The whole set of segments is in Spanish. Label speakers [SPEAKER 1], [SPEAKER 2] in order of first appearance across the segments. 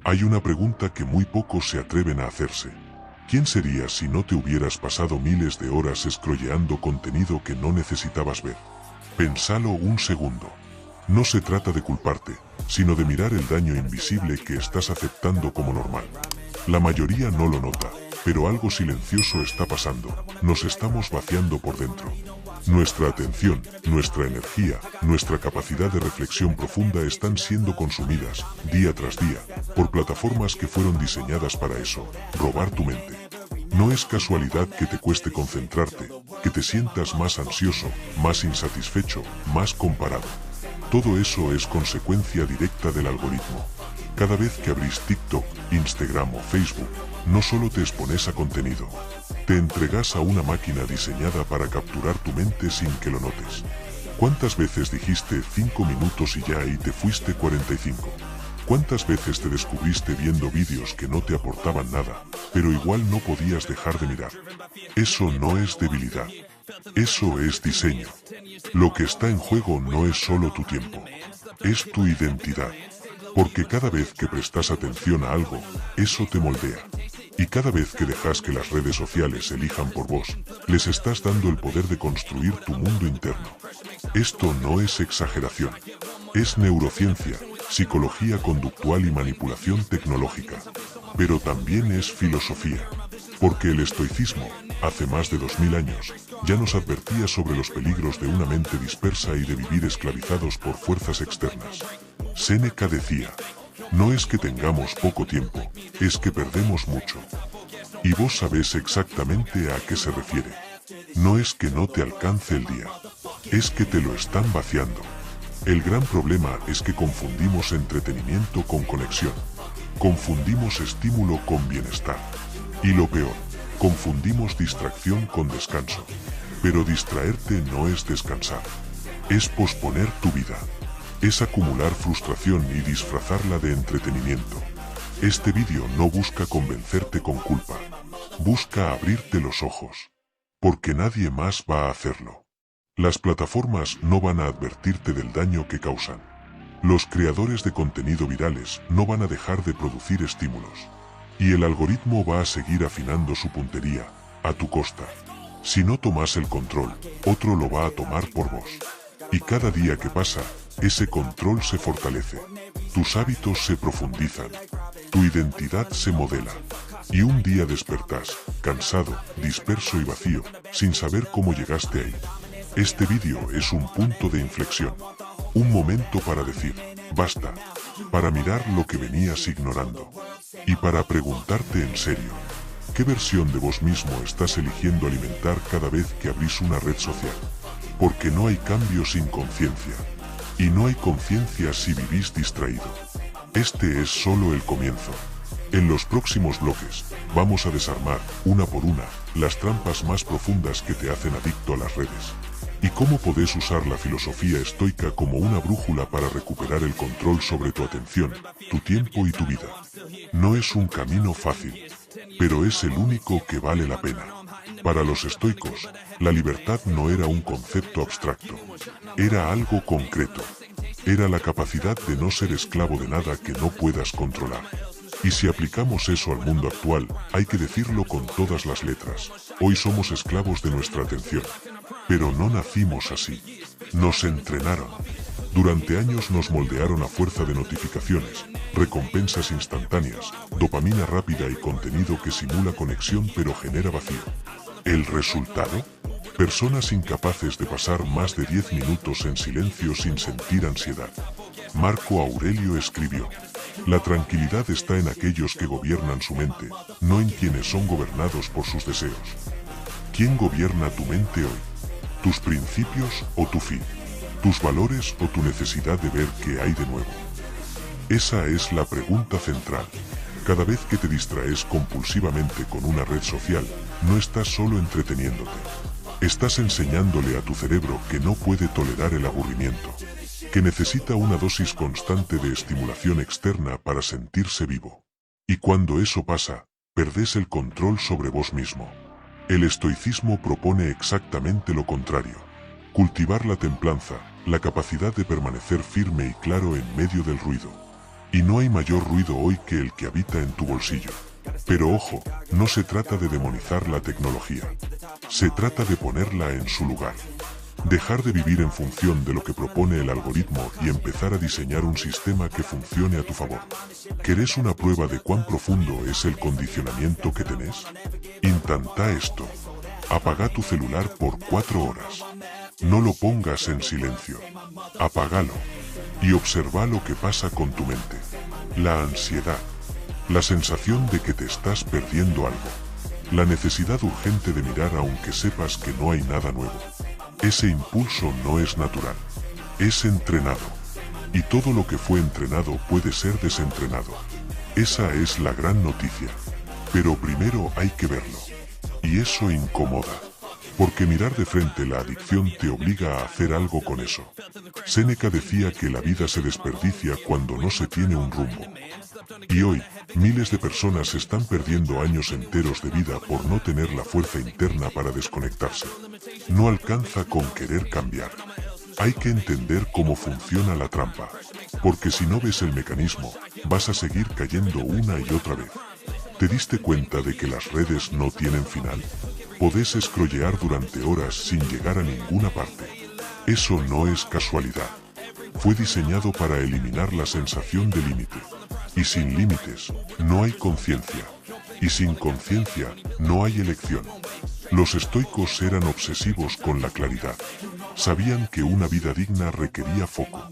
[SPEAKER 1] Hay una pregunta que muy pocos se atreven a hacerse. ¿Quién serías si no te hubieras pasado miles de horas scrolleando contenido que no necesitabas ver? Pensalo un segundo. No se trata de culparte, sino de mirar el daño invisible que estás aceptando como normal. La mayoría no lo nota, pero algo silencioso está pasando. Nos estamos vaciando por dentro. Nuestra atención, nuestra energía, nuestra capacidad de reflexión profunda están siendo consumidas, día tras día, por plataformas que fueron diseñadas para eso, robar tu mente. No es casualidad que te cueste concentrarte, que te sientas más ansioso, más insatisfecho, más comparado. Todo eso es consecuencia directa del algoritmo. Cada vez que abrís TikTok, Instagram o Facebook, no solo te expones a contenido, te entregas a una máquina diseñada para capturar tu mente sin que lo notes. ¿Cuántas veces dijiste 5 minutos y ya y te fuiste 45? ¿Cuántas veces te descubriste viendo vídeos que no te aportaban nada, pero igual no podías dejar de mirar? Eso no es debilidad. Eso es diseño. Lo que está en juego no es solo tu tiempo, es tu identidad. Porque cada vez que prestas atención a algo, eso te moldea. Y cada vez que dejas que las redes sociales elijan por vos, les estás dando el poder de construir tu mundo interno. Esto no es exageración. Es neurociencia, psicología conductual y manipulación tecnológica. Pero también es filosofía. Porque el estoicismo, hace más de 2000 años, ya nos advertía sobre los peligros de una mente dispersa y de vivir esclavizados por fuerzas externas. Séneca decía, no es que tengamos poco tiempo, es que perdemos mucho. Y vos sabés exactamente a qué se refiere. No es que no te alcance el día, es que te lo están vaciando. El gran problema es que confundimos entretenimiento con conexión. Confundimos estímulo con bienestar. Y lo peor, confundimos distracción con descanso. Pero distraerte no es descansar. Es posponer tu vida. Es acumular frustración y disfrazarla de entretenimiento. Este vídeo no busca convencerte con culpa. Busca abrirte los ojos. Porque nadie más va a hacerlo. Las plataformas no van a advertirte del daño que causan. Los creadores de contenido virales no van a dejar de producir estímulos. Y el algoritmo va a seguir afinando su puntería, a tu costa. Si no tomas el control, otro lo va a tomar por vos. Y cada día que pasa, ese control se fortalece. Tus hábitos se profundizan. Tu identidad se modela. Y un día despertás, cansado, disperso y vacío, sin saber cómo llegaste ahí. Este vídeo es un punto de inflexión. Un momento para decir, basta. Para mirar lo que venías ignorando. Y para preguntarte en serio, ¿qué versión de vos mismo estás eligiendo alimentar cada vez que abrís una red social? Porque no hay cambio sin conciencia. Y no hay conciencia si vivís distraído. Este es solo el comienzo. En los próximos bloques, vamos a desarmar, una por una, las trampas más profundas que te hacen adicto a las redes. Y cómo podés usar la filosofía estoica como una brújula para recuperar el control sobre tu atención, tu tiempo y tu vida. No es un camino fácil, pero es el único que vale la pena. Para los estoicos, la libertad no era un concepto abstracto, era algo concreto. Era la capacidad de no ser esclavo de nada que no puedas controlar. Y si aplicamos eso al mundo actual, hay que decirlo con todas las letras. Hoy somos esclavos de nuestra atención. Pero no nacimos así. Nos entrenaron. Durante años nos moldearon a fuerza de notificaciones, recompensas instantáneas, dopamina rápida y contenido que simula conexión pero genera vacío. ¿El resultado? Personas incapaces de pasar más de 10 minutos en silencio sin sentir ansiedad. Marco Aurelio escribió, la tranquilidad está en aquellos que gobiernan su mente, no en quienes son gobernados por sus deseos. ¿Quién gobierna tu mente hoy? ¿Tus principios o tu fin? ¿Tus valores o tu necesidad de ver qué hay de nuevo? Esa es la pregunta central. Cada vez que te distraes compulsivamente con una red social, no estás solo entreteniéndote. Estás enseñándole a tu cerebro que no puede tolerar el aburrimiento, que necesita una dosis constante de estimulación externa para sentirse vivo. Y cuando eso pasa, perdés el control sobre vos mismo. El estoicismo propone exactamente lo contrario. Cultivar la templanza, la capacidad de permanecer firme y claro en medio del ruido. Y no hay mayor ruido hoy que el que habita en tu bolsillo. Pero ojo, no se trata de demonizar la tecnología. Se trata de ponerla en su lugar. Dejar de vivir en función de lo que propone el algoritmo y empezar a diseñar un sistema que funcione a tu favor. ¿Querés una prueba de cuán profundo es el condicionamiento que tenés? Intenta esto. Apaga tu celular por 4 horas. No lo pongas en silencio. Apágalo. Y observa lo que pasa con tu mente. La ansiedad. La sensación de que te estás perdiendo algo. La necesidad urgente de mirar aunque sepas que no hay nada nuevo. Ese impulso no es natural. Es entrenado. Y todo lo que fue entrenado puede ser desentrenado. Esa es la gran noticia. Pero primero hay que verlo. Y eso incomoda. Porque mirar de frente la adicción te obliga a hacer algo con eso. Séneca decía que la vida se desperdicia cuando no se tiene un rumbo. Y hoy, miles de personas están perdiendo años enteros de vida por no tener la fuerza interna para desconectarse. No alcanza con querer cambiar. Hay que entender cómo funciona la trampa. Porque si no ves el mecanismo, vas a seguir cayendo una y otra vez. ¿Te diste cuenta de que las redes no tienen final? Podés scrollear durante horas sin llegar a ninguna parte. Eso no es casualidad. Fue diseñado para eliminar la sensación de límite. Y sin límites, no hay conciencia. Y sin conciencia, no hay elección. Los estoicos eran obsesivos con la claridad. Sabían que una vida digna requería foco.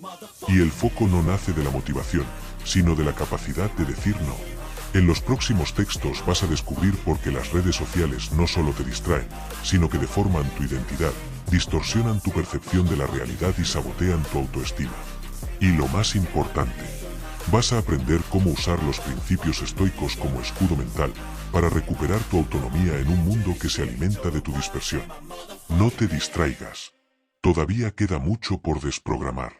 [SPEAKER 1] Y el foco no nace de la motivación, sino de la capacidad de decir no. En los próximos textos vas a descubrir por qué las redes sociales no solo te distraen, sino que deforman tu identidad, distorsionan tu percepción de la realidad y sabotean tu autoestima. Y lo más importante, vas a aprender cómo usar los principios estoicos como escudo mental para recuperar tu autonomía en un mundo que se alimenta de tu dispersión. No te distraigas. Todavía queda mucho por desprogramar.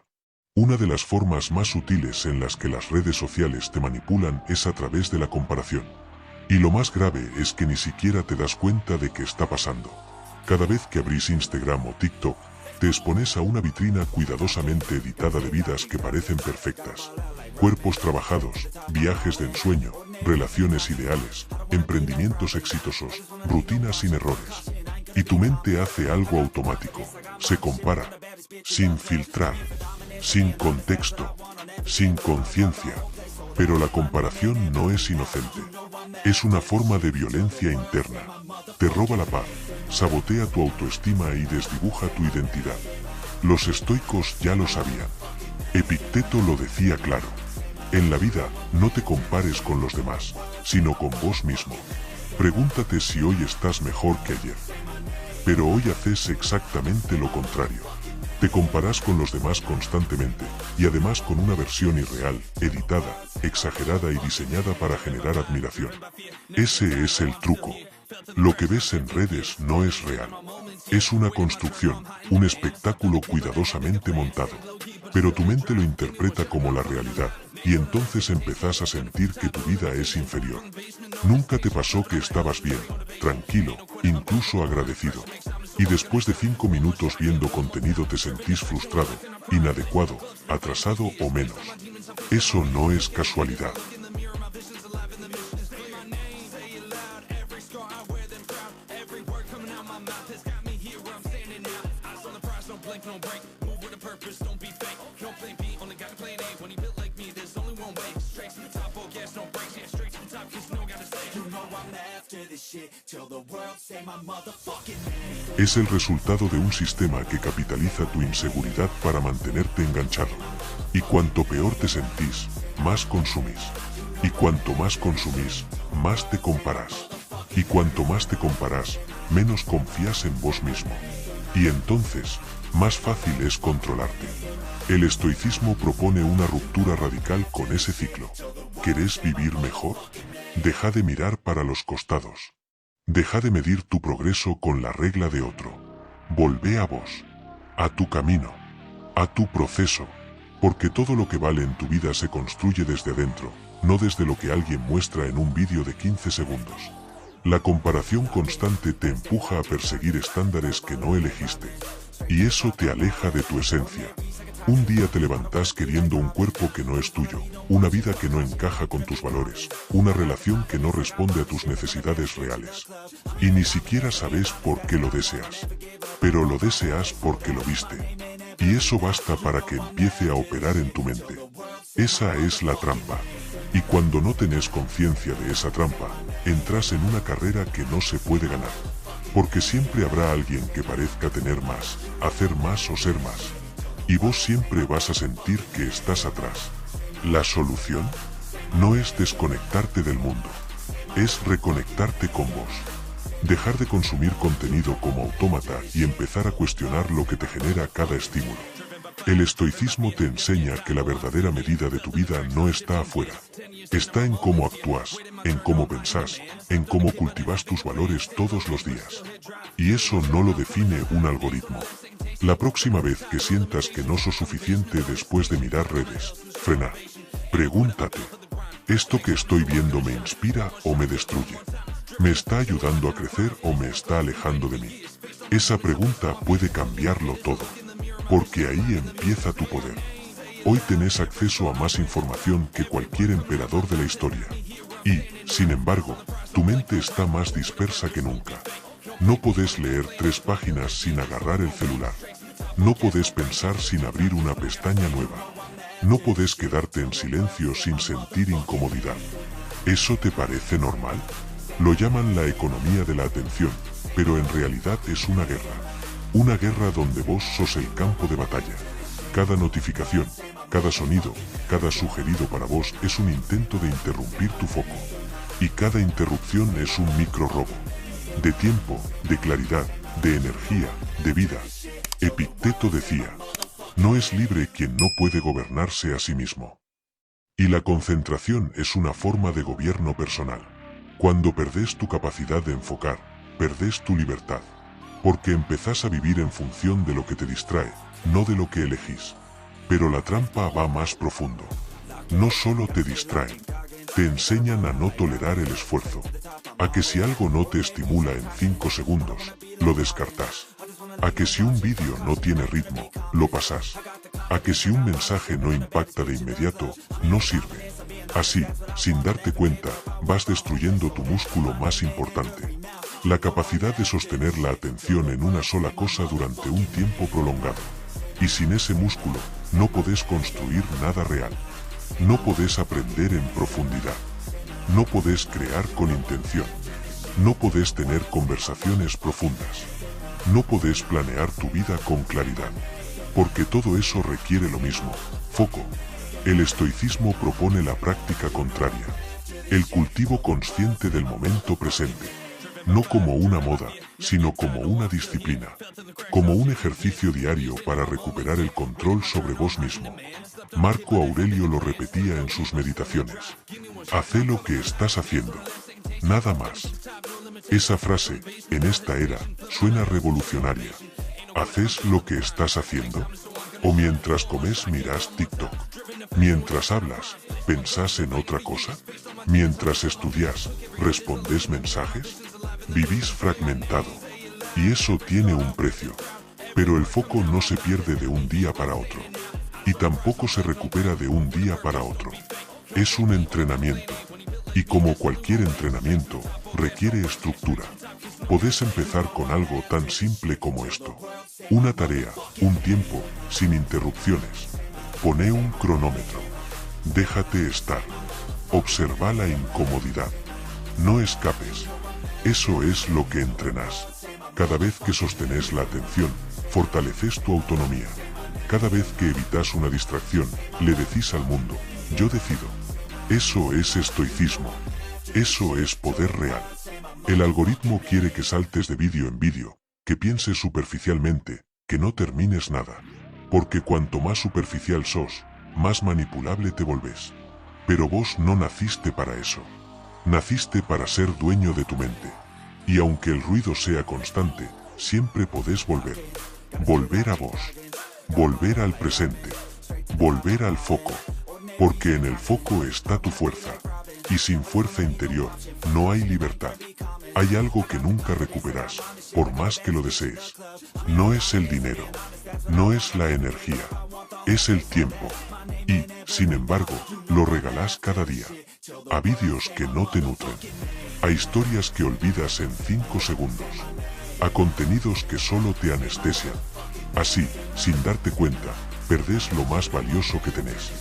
[SPEAKER 1] Una de las formas más sutiles en las que las redes sociales te manipulan es a través de la comparación. Y lo más grave es que ni siquiera te das cuenta de qué está pasando. Cada vez que abrís Instagram o TikTok, te expones a una vitrina cuidadosamente editada de vidas que parecen perfectas. Cuerpos trabajados, viajes de ensueño, relaciones ideales, emprendimientos exitosos, rutinas sin errores. Y tu mente hace algo automático. Se compara. Sin filtrar. Sin contexto. Sin conciencia. Pero la comparación no es inocente. Es una forma de violencia interna. Te roba la paz, sabotea tu autoestima y desdibuja tu identidad. Los estoicos ya lo sabían. Epicteto lo decía claro. En la vida, no te compares con los demás, sino con vos mismo. Pregúntate si hoy estás mejor que ayer. Pero hoy haces exactamente lo contrario. Te comparás con los demás constantemente, y además con una versión irreal, editada, exagerada y diseñada para generar admiración. Ese es el truco. Lo que ves en redes no es real. Es una construcción, un espectáculo cuidadosamente montado. Pero tu mente lo interpreta como la realidad, y entonces empezás a sentir que tu vida es inferior. Nunca te pasó que estabas bien, tranquilo, incluso agradecido. Y después de 5 minutos viendo contenido te sentís frustrado, inadecuado, atrasado o menos. Eso no es casualidad. Es el resultado de un sistema que capitaliza tu inseguridad para mantenerte enganchado. Y cuanto peor te sentís, más consumís. Y cuanto más consumís, más te comparás. Y cuanto más te comparás, menos confías en vos mismo. Y entonces, más fácil es controlarte. El estoicismo propone una ruptura radical con ese ciclo. ¿Querés vivir mejor? Deja de mirar para los costados. Deja de medir tu progreso con la regla de otro. Volvé a vos. A tu camino. A tu proceso. Porque todo lo que vale en tu vida se construye desde adentro, no desde lo que alguien muestra en un vídeo de 15 segundos. La comparación constante te empuja a perseguir estándares que no elegiste. Y eso te aleja de tu esencia. Un día te levantás queriendo un cuerpo que no es tuyo, una vida que no encaja con tus valores, una relación que no responde a tus necesidades reales. Y ni siquiera sabes por qué lo deseas. Pero lo deseas porque lo viste. Y eso basta para que empiece a operar en tu mente. Esa es la trampa. Y cuando no tenés conciencia de esa trampa, entras en una carrera que no se puede ganar. Porque siempre habrá alguien que parezca tener más, hacer más o ser más. Y vos siempre vas a sentir que estás atrás. La solución no es desconectarte del mundo, es reconectarte con vos. Dejar de consumir contenido como autómata y empezar a cuestionar lo que te genera cada estímulo. El estoicismo te enseña que la verdadera medida de tu vida no está afuera. Está en cómo actúas, en cómo pensás, en cómo cultivas tus valores todos los días. Y eso no lo define un algoritmo. La próxima vez que sientas que no sos suficiente después de mirar redes, frena. Pregúntate, ¿esto que estoy viendo me inspira o me destruye? ¿Me está ayudando a crecer o me está alejando de mí? Esa pregunta puede cambiarlo todo, porque ahí empieza tu poder. Hoy tenés acceso a más información que cualquier emperador de la historia. Y, sin embargo, tu mente está más dispersa que nunca. No podés leer 3 páginas sin agarrar el celular. No podés pensar sin abrir una pestaña nueva. No podés quedarte en silencio sin sentir incomodidad. ¿Eso te parece normal? Lo llaman la economía de la atención, pero en realidad es una guerra. Una guerra donde vos sos el campo de batalla. Cada notificación, cada sonido, cada sugerido para vos es un intento de interrumpir tu foco. Y cada interrupción es un micro robo. De tiempo, de claridad, de energía, de vida. Epicteto decía, no es libre quien no puede gobernarse a sí mismo. Y la concentración es una forma de gobierno personal. Cuando perdés tu capacidad de enfocar, perdés tu libertad. Porque empezás a vivir en función de lo que te distrae, no de lo que elegís. Pero la trampa va más profundo. No solo te distraen, te enseñan a no tolerar el esfuerzo. A que si algo no te estimula en 5 segundos, lo descartás. A que si un vídeo no tiene ritmo, lo pasás. A que si un mensaje no impacta de inmediato, no sirve. Así, sin darte cuenta, vas destruyendo tu músculo más importante. La capacidad de sostener la atención en una sola cosa durante un tiempo prolongado. Y sin ese músculo, no podés construir nada real. No podés aprender en profundidad. No podés crear con intención. No podés tener conversaciones profundas. No podés planear tu vida con claridad. Porque todo eso requiere lo mismo, foco. El estoicismo propone la práctica contraria. El cultivo consciente del momento presente. No como una moda, sino como una disciplina. Como un ejercicio diario para recuperar el control sobre vos mismo. Marco Aurelio lo repetía en sus meditaciones. Hacé lo que estás haciendo. Nada más. Esa frase, en esta era, suena revolucionaria. ¿Haces lo que estás haciendo? ¿O mientras comes mirás TikTok? ¿Mientras hablas, pensás en otra cosa? ¿Mientras estudias, respondés mensajes? Vivís fragmentado. Y eso tiene un precio. Pero el foco no se pierde de un día para otro. Y tampoco se recupera de un día para otro. Es un entrenamiento. Y como cualquier entrenamiento, requiere estructura. Podés empezar con algo tan simple como esto. Una tarea, un tiempo, sin interrupciones. Poné un cronómetro. Déjate estar. Observa la incomodidad. No escapes. Eso es lo que entrenás. Cada vez que sostenés la atención, fortaleces tu autonomía. Cada vez que evitas una distracción, le decís al mundo, yo decido. Eso es estoicismo. Eso es poder real. El algoritmo quiere que saltes de vídeo en vídeo, que pienses superficialmente, que no termines nada. Porque cuanto más superficial sos, más manipulable te volvés. Pero vos no naciste para eso. Naciste para ser dueño de tu mente. Y aunque el ruido sea constante, siempre podés volver. Volver a vos. Volver al presente. Volver al foco. Porque en el foco está tu fuerza. Y sin fuerza interior, no hay libertad. Hay algo que nunca recuperás, por más que lo desees. No es el dinero. No es la energía. Es el tiempo. Y, sin embargo, lo regalás cada día. A vídeos que no te nutren. A historias que olvidas en 5 segundos. A contenidos que solo te anestesian. Así, sin darte cuenta, perdés lo más valioso que tenés.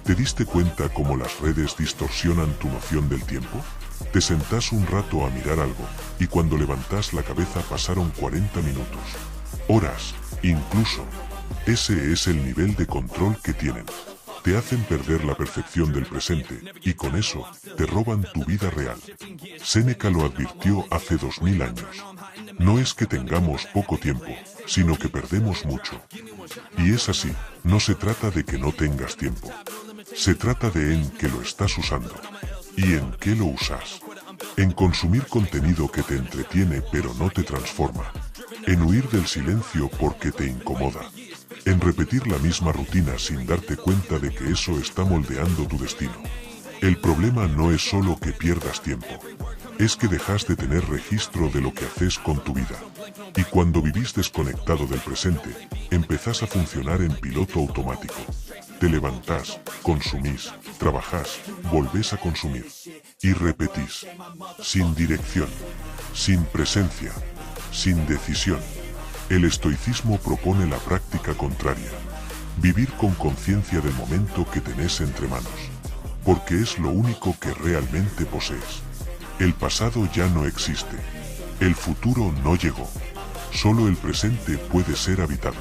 [SPEAKER 1] ¿Te diste cuenta cómo las redes distorsionan tu noción del tiempo? Te sentás un rato a mirar algo, y cuando levantás la cabeza pasaron 40 minutos. Horas, incluso. Ese es el nivel de control que tienen. Te hacen perder la percepción del presente, y con eso, te roban tu vida real. Séneca lo advirtió hace 2000 años. No es que tengamos poco tiempo, sino que perdemos mucho. Y es así, no se trata de que no tengas tiempo. Se trata de en qué lo estás usando. ¿Y en qué lo usas? En consumir contenido que te entretiene pero no te transforma. En huir del silencio porque te incomoda. En repetir la misma rutina sin darte cuenta de que eso está moldeando tu destino. El problema no es solo que pierdas tiempo. Es que dejas de tener registro de lo que haces con tu vida. Y cuando vivís desconectado del presente, empezás a funcionar en piloto automático. Te levantás, consumís, trabajás, volvés a consumir. Y repetís. Sin dirección. Sin presencia. Sin decisión. El estoicismo propone la práctica contraria. Vivir con conciencia del momento que tenés entre manos. Porque es lo único que realmente posees. El pasado ya no existe. El futuro no llegó. Solo el presente puede ser habitado.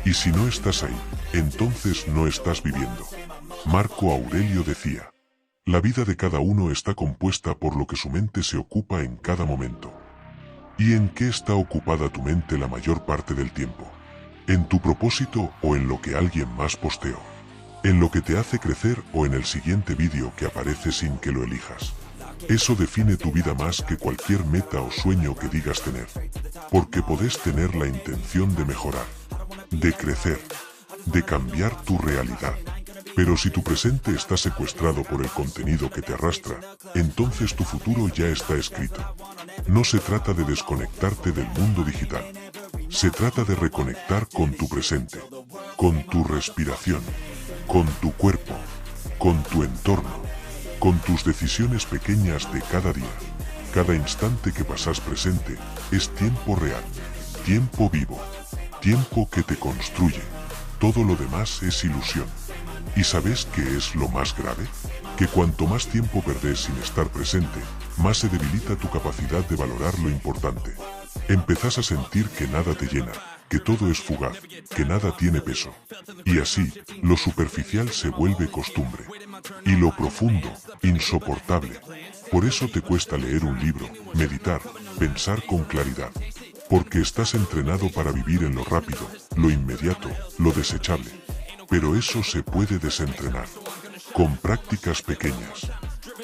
[SPEAKER 1] Y si no estás ahí, entonces no estás viviendo. Marco Aurelio decía: la vida de cada uno está compuesta por lo que su mente se ocupa en cada momento. ¿Y en qué está ocupada tu mente la mayor parte del tiempo? ¿En tu propósito o en lo que alguien más posteó? ¿En lo que te hace crecer o en el siguiente vídeo que aparece sin que lo elijas? Eso define tu vida más que cualquier meta o sueño que digas tener. Porque podés tener la intención de mejorar, de crecer, de cambiar tu realidad. Pero si tu presente está secuestrado por el contenido que te arrastra, entonces tu futuro ya está escrito. No se trata de desconectarte del mundo digital. Se trata de reconectar con tu presente, con tu respiración, con tu cuerpo, con tu entorno, con tus decisiones pequeñas de cada día. Cada instante que pasas presente es tiempo real, tiempo vivo, tiempo que te construye. Todo lo demás es ilusión. ¿Y sabes qué es lo más grave? Que cuanto más tiempo perdés sin estar presente, más se debilita tu capacidad de valorar lo importante. Empezás a sentir que nada te llena, que todo es fugaz, que nada tiene peso. Y así, lo superficial se vuelve costumbre. Y lo profundo, insoportable. Por eso te cuesta leer un libro, meditar, pensar con claridad. Porque estás entrenado para vivir en lo rápido, lo inmediato, lo desechable. Pero eso se puede desentrenar. Con prácticas pequeñas.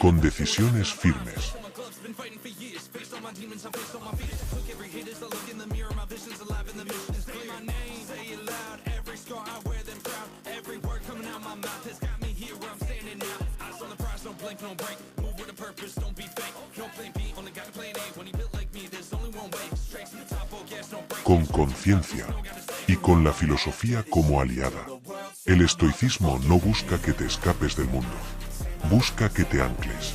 [SPEAKER 1] Con decisiones firmes. Con conciencia. Y con la filosofía como aliada. El estoicismo no busca que te escapes del mundo. Busca que te ancles.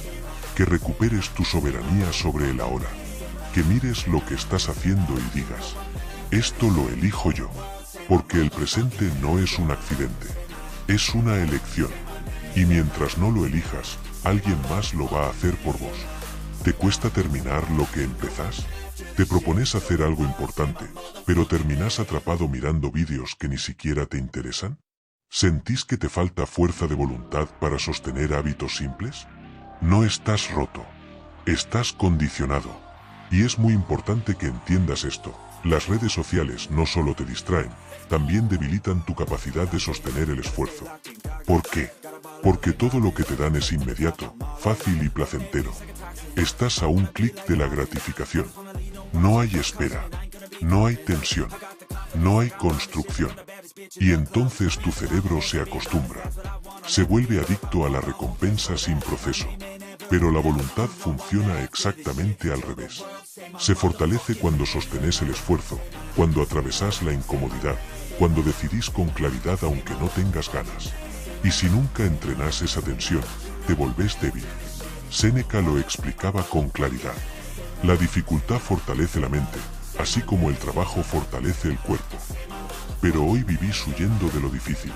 [SPEAKER 1] Que recuperes tu soberanía sobre el ahora. Que mires lo que estás haciendo y digas: esto lo elijo yo. Porque el presente no es un accidente. Es una elección. Y mientras no lo elijas, alguien más lo va a hacer por vos. ¿Te cuesta terminar lo que empezás? Te propones hacer algo importante, pero terminás atrapado mirando vídeos que ni siquiera te interesan. ¿Sentís que te falta fuerza de voluntad para sostener hábitos simples? No estás roto. Estás condicionado. Y es muy importante que entiendas esto. Las redes sociales no solo te distraen, también debilitan tu capacidad de sostener el esfuerzo. ¿Por qué? Porque todo lo que te dan es inmediato, fácil y placentero. Estás a un clic de la gratificación. No hay espera. No hay tensión. No hay construcción. Y entonces tu cerebro se acostumbra. Se vuelve adicto a la recompensa sin proceso. Pero la voluntad funciona exactamente al revés. Se fortalece cuando sostenés el esfuerzo, cuando atravesás la incomodidad, cuando decidís con claridad aunque no tengas ganas. Y si nunca entrenas esa tensión, te volvés débil. Séneca lo explicaba con claridad. La dificultad fortalece la mente, así como el trabajo fortalece el cuerpo. Pero hoy vivís huyendo de lo difícil,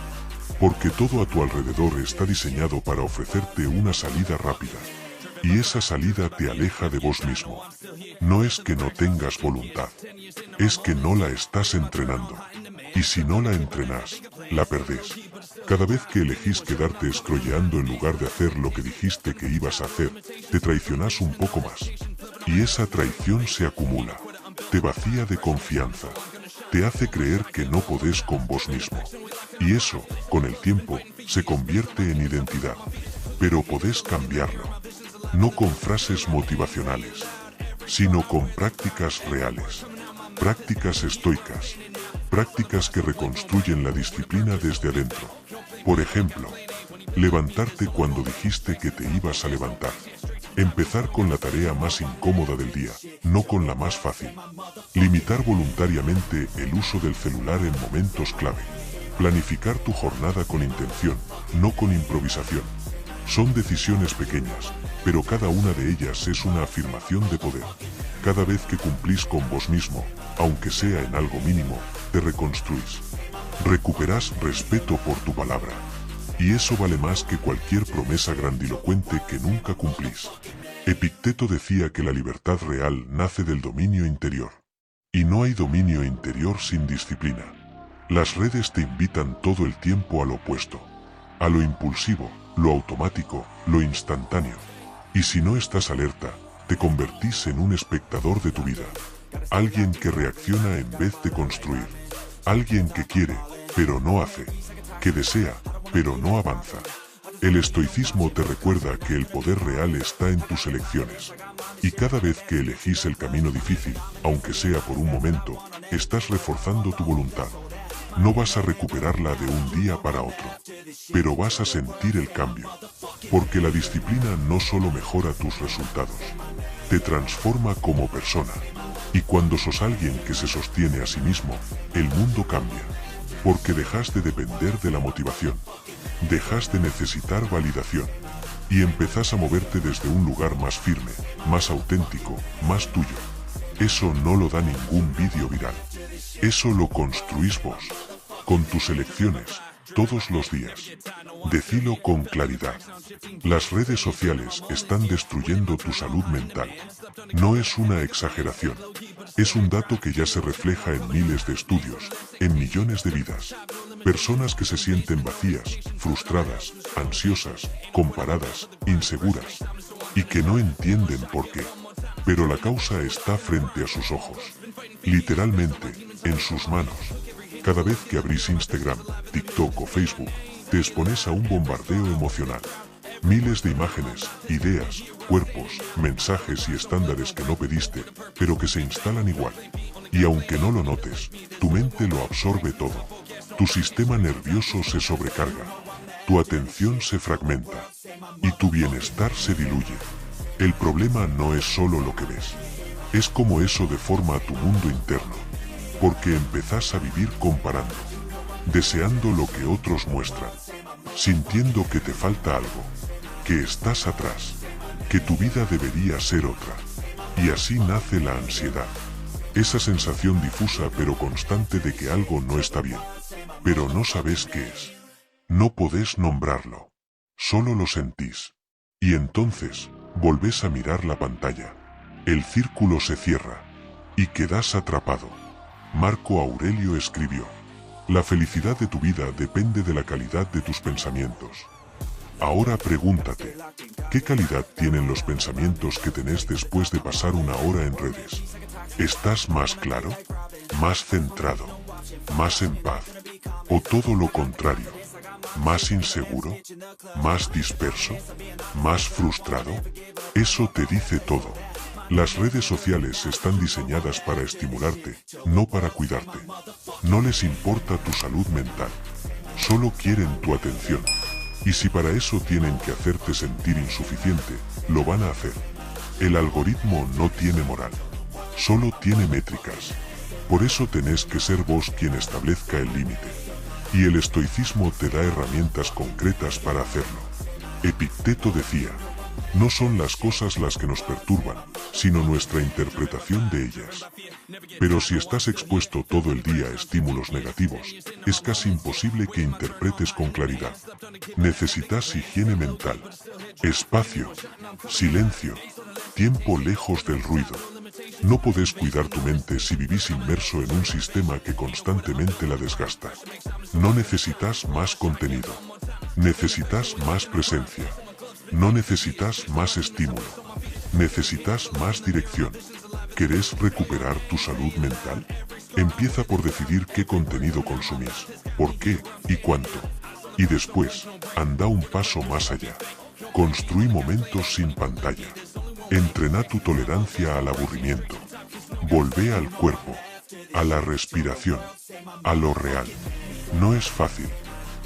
[SPEAKER 1] porque todo a tu alrededor está diseñado para ofrecerte una salida rápida. Y esa salida te aleja de vos mismo. No es que no tengas voluntad, es que no la estás entrenando. Y si no la entrenas, la perdés. Cada vez que elegís quedarte scrolleando en lugar de hacer lo que dijiste que ibas a hacer, te traicionás un poco más. Y esa traición se acumula, te vacía de confianza, te hace creer que no podés con vos mismo. Y eso, con el tiempo, se convierte en identidad. Pero podés cambiarlo. No con frases motivacionales, sino con prácticas reales. Prácticas estoicas. Prácticas que reconstruyen la disciplina desde adentro. Por ejemplo, levantarte cuando dijiste que te ibas a levantar. Empezar con la tarea más incómoda del día, no con la más fácil. Limitar voluntariamente el uso del celular en momentos clave. Planificar tu jornada con intención, no con improvisación. Son decisiones pequeñas, pero cada una de ellas es una afirmación de poder. Cada vez que cumplís con vos mismo, aunque sea en algo mínimo, te reconstruís. Recuperás respeto por tu palabra. Y eso vale más que cualquier promesa grandilocuente que nunca cumplís. Epicteto decía que la libertad real nace del dominio interior. Y no hay dominio interior sin disciplina. Las redes te invitan todo el tiempo a lo opuesto. A lo impulsivo, lo automático, lo instantáneo. Y si no estás alerta, te convertís en un espectador de tu vida. Alguien que reacciona en vez de construir. Alguien que quiere, pero no hace. Que desea, pero no avanza. El estoicismo te recuerda que el poder real está en tus elecciones. Y cada vez que elegís el camino difícil, aunque sea por un momento, estás reforzando tu voluntad. No vas a recuperarla de un día para otro, pero vas a sentir el cambio. Porque la disciplina no solo mejora tus resultados, te transforma como persona. Y cuando sos alguien que se sostiene a sí mismo, el mundo cambia. Porque dejas de depender de la motivación, dejas de necesitar validación, y empezás a moverte desde un lugar más firme, más auténtico, más tuyo. Eso no lo da ningún vídeo viral. Eso lo construís vos, con tus elecciones, todos los días. Decilo con claridad. Las redes sociales están destruyendo tu salud mental. No es una exageración. Es un dato que ya se refleja en miles de estudios, en millones de vidas. Personas que se sienten vacías, frustradas, ansiosas, comparadas, inseguras, y que no entienden por qué. Pero la causa está frente a sus ojos. Literalmente, en sus manos. Cada vez que abrís Instagram, TikTok o Facebook, te expones a un bombardeo emocional. Miles de imágenes, ideas, cuerpos, mensajes y estándares que no pediste, pero que se instalan igual. Y aunque no lo notes, tu mente lo absorbe todo. Tu sistema nervioso se sobrecarga. Tu atención se fragmenta. Y tu bienestar se diluye. El problema no es solo lo que ves. Es como eso deforma tu mundo interno. Porque empezás a vivir comparando. Deseando lo que otros muestran. Sintiendo que te falta algo. Que estás atrás. Que tu vida debería ser otra. Y así nace la ansiedad. Esa sensación difusa pero constante de que algo no está bien. Pero no sabes qué es. No podés nombrarlo. Solo lo sentís. Y entonces, volvés a mirar la pantalla. El círculo se cierra. Y quedás atrapado. Marco Aurelio escribió: la felicidad de tu vida depende de la calidad de tus pensamientos. Ahora pregúntate, ¿qué calidad tienen los pensamientos que tenés después de pasar una hora en redes? ¿Estás más claro? ¿Más centrado? ¿Más en paz? ¿O todo lo contrario? ¿Más inseguro? ¿Más disperso? ¿Más frustrado? Eso te dice todo. Las redes sociales están diseñadas para estimularte, no para cuidarte. No les importa tu salud mental. Solo quieren tu atención. Y si para eso tienen que hacerte sentir insuficiente, lo van a hacer. El algoritmo no tiene moral. Solo tiene métricas. Por eso tenés que ser vos quien establezca el límite. Y el estoicismo te da herramientas concretas para hacerlo. Epicteto decía: no son las cosas las que nos perturban, sino nuestra interpretación de ellas. Pero si estás expuesto todo el día a estímulos negativos, es casi imposible que interpretes con claridad. Necesitas higiene mental, espacio, silencio, tiempo lejos del ruido. No podés cuidar tu mente si vivís inmerso en un sistema que constantemente la desgasta. No necesitas más contenido. Necesitas más presencia. No necesitas más estímulo. Necesitas más dirección. ¿Querés recuperar tu salud mental? Empieza por decidir qué contenido consumís, por qué y cuánto. Y después, anda un paso más allá. Construí momentos sin pantalla. Entrená tu tolerancia al aburrimiento. Volvé al cuerpo, a la respiración, a lo real. No es fácil,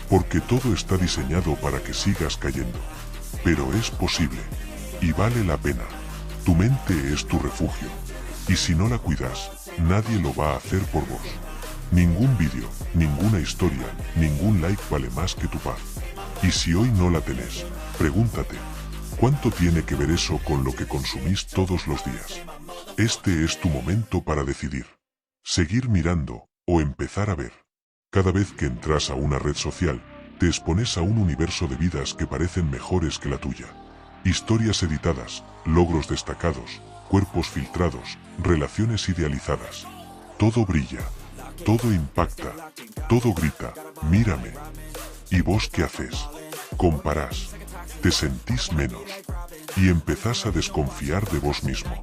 [SPEAKER 1] porque todo está diseñado para que sigas cayendo. Pero es posible, y vale la pena. Tu mente es tu refugio, y si no la cuidas, nadie lo va a hacer por vos. Ningún vídeo, ninguna historia, ningún like vale más que tu paz. Y si hoy no la tenés, pregúntate, ¿cuánto tiene que ver eso con lo que consumís todos los días? Este es tu momento para decidir. Seguir mirando, o empezar a ver. Cada vez que entras a una red social, te expones a un universo de vidas que parecen mejores que la tuya. Historias editadas, logros destacados, cuerpos filtrados, relaciones idealizadas. Todo brilla, todo impacta, todo grita, mírame. ¿Y vos qué haces? Comparás, te sentís menos, y empezás a desconfiar de vos mismo.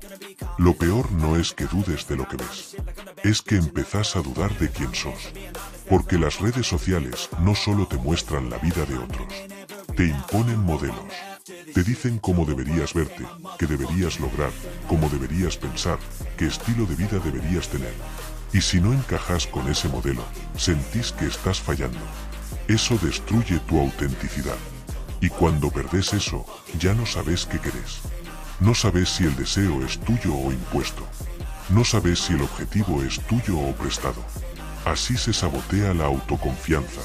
[SPEAKER 1] Lo peor no es que dudes de lo que ves, es que empezás a dudar de quién sos. Porque las redes sociales no solo te muestran la vida de otros, te imponen modelos. Te dicen cómo deberías verte, qué deberías lograr, cómo deberías pensar, qué estilo de vida deberías tener. Y si no encajas con ese modelo, sentís que estás fallando. Eso destruye tu autenticidad. Y cuando perdés eso, ya no sabes qué querés. No sabes si el deseo es tuyo o impuesto. No sabes si el objetivo es tuyo o prestado. Así se sabotea la autoconfianza.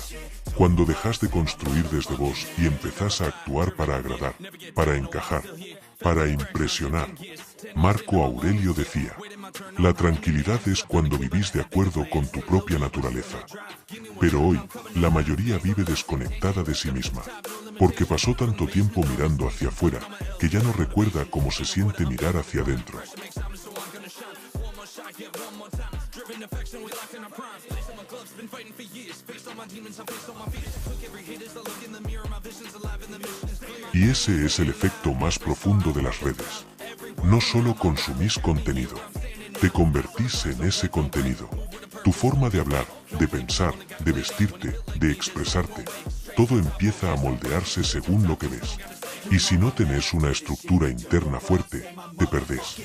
[SPEAKER 1] Cuando dejas de construir desde vos y empezás a actuar para agradar, para encajar, para impresionar. Marco Aurelio decía: la tranquilidad es cuando vivís de acuerdo con tu propia naturaleza. Pero hoy, la mayoría vive desconectada de sí misma, porque pasó tanto tiempo mirando hacia afuera, que ya no recuerda cómo se siente mirar hacia adentro. Y ese es el efecto más profundo de las redes. No solo consumís contenido, te convertís en ese contenido. Tu forma de hablar, de pensar, de vestirte, de expresarte, todo empieza a moldearse según lo que ves. Y si no tenés una estructura interna fuerte, te perdés.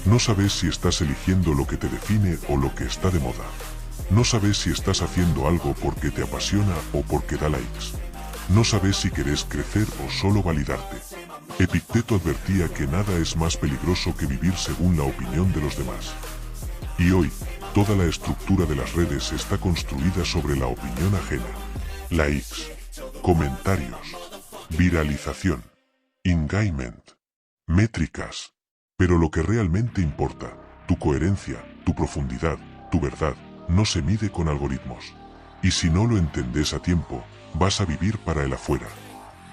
[SPEAKER 1] No sabes si estás eligiendo lo que te define o lo que está de moda. No sabes si estás haciendo algo porque te apasiona o porque da likes. No sabes si querés crecer o solo validarte. Epicteto advertía que nada es más peligroso que vivir según la opinión de los demás. Y hoy, toda la estructura de las redes está construida sobre la opinión ajena. Likes, comentarios, viralización, engagement, métricas. Pero lo que realmente importa, tu coherencia, tu profundidad, tu verdad, no se mide con algoritmos. Y si no lo entendés a tiempo, vas a vivir para el afuera.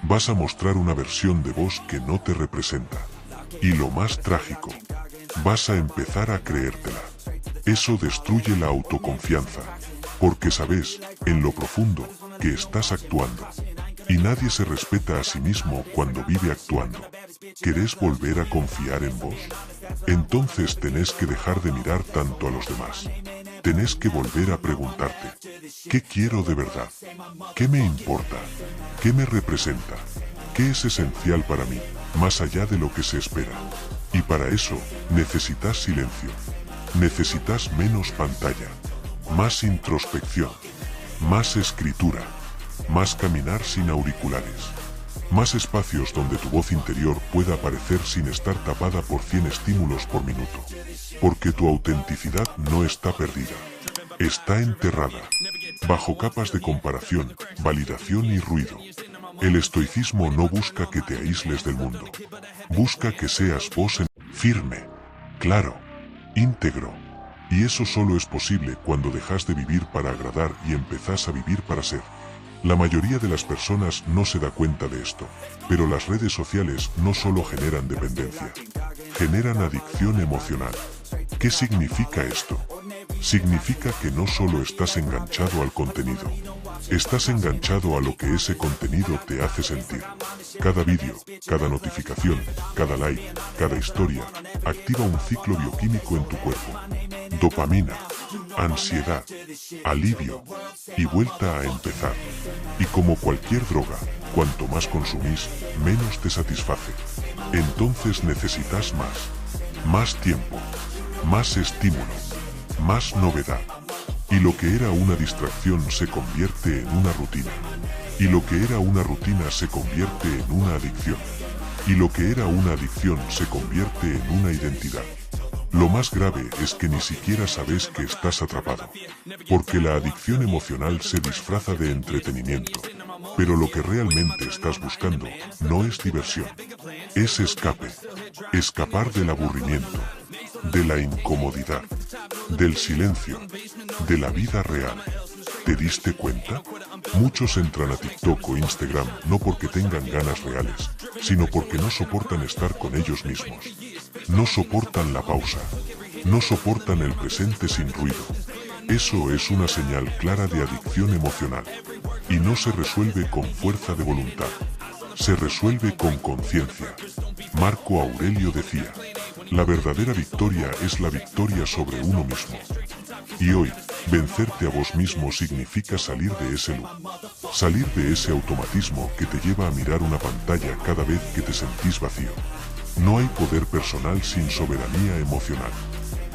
[SPEAKER 1] Vas a mostrar una versión de vos que no te representa. Y lo más trágico, vas a empezar a creértela. Eso destruye la autoconfianza, porque sabes, en lo profundo, que estás actuando. Y nadie se respeta a sí mismo cuando vive actuando. ¿Querés volver a confiar en vos? Entonces tenés que dejar de mirar tanto a los demás. Tenés que volver a preguntarte, ¿qué quiero de verdad? ¿Qué me importa? ¿Qué me representa? ¿Qué es esencial para mí, más allá de lo que se espera? Y para eso, necesitas silencio. Necesitas menos pantalla, más introspección, más escritura, más caminar sin auriculares. Más espacios donde tu voz interior pueda aparecer sin estar tapada por 100 estímulos por minuto. Porque tu autenticidad no está perdida. Está enterrada, bajo capas de comparación, validación y ruido. El estoicismo no busca que te aísles del mundo. Busca que seas vos firme, claro, íntegro. Y eso solo es posible cuando dejas de vivir para agradar y empezás a vivir para ser. La mayoría de las personas no se da cuenta de esto, pero las redes sociales no solo generan dependencia, generan adicción emocional. ¿Qué significa esto? Significa que no solo estás enganchado al contenido, estás enganchado a lo que ese contenido te hace sentir. Cada vídeo, cada notificación, cada like, cada historia, activa un ciclo bioquímico en tu cuerpo. Dopamina, ansiedad, alivio y vuelta a empezar. Y como cualquier droga, cuanto más consumís, menos te satisface. Entonces necesitas más tiempo, más estímulo, más novedad. Y lo que era una distracción se convierte en una rutina. Y lo que era una rutina se convierte en una adicción. Y lo que era una adicción se convierte en una identidad. Lo más grave es que ni siquiera sabes que estás atrapado. Porque la adicción emocional se disfraza de entretenimiento. Pero lo que realmente estás buscando no es diversión. Es escape. Escapar del aburrimiento, de la incomodidad, del silencio, de la vida real. ¿Te diste cuenta? Muchos entran a TikTok o Instagram no porque tengan ganas reales, sino porque no soportan estar con ellos mismos. No soportan la pausa. No soportan el presente sin ruido. Eso es una señal clara de adicción emocional. Y no se resuelve con fuerza de voluntad. Se resuelve con conciencia. Marco Aurelio decía, la verdadera victoria es la victoria sobre uno mismo. Y hoy, vencerte a vos mismo significa salir de ese loop. Salir de ese automatismo que te lleva a mirar una pantalla cada vez que te sentís vacío. No hay poder personal sin soberanía emocional.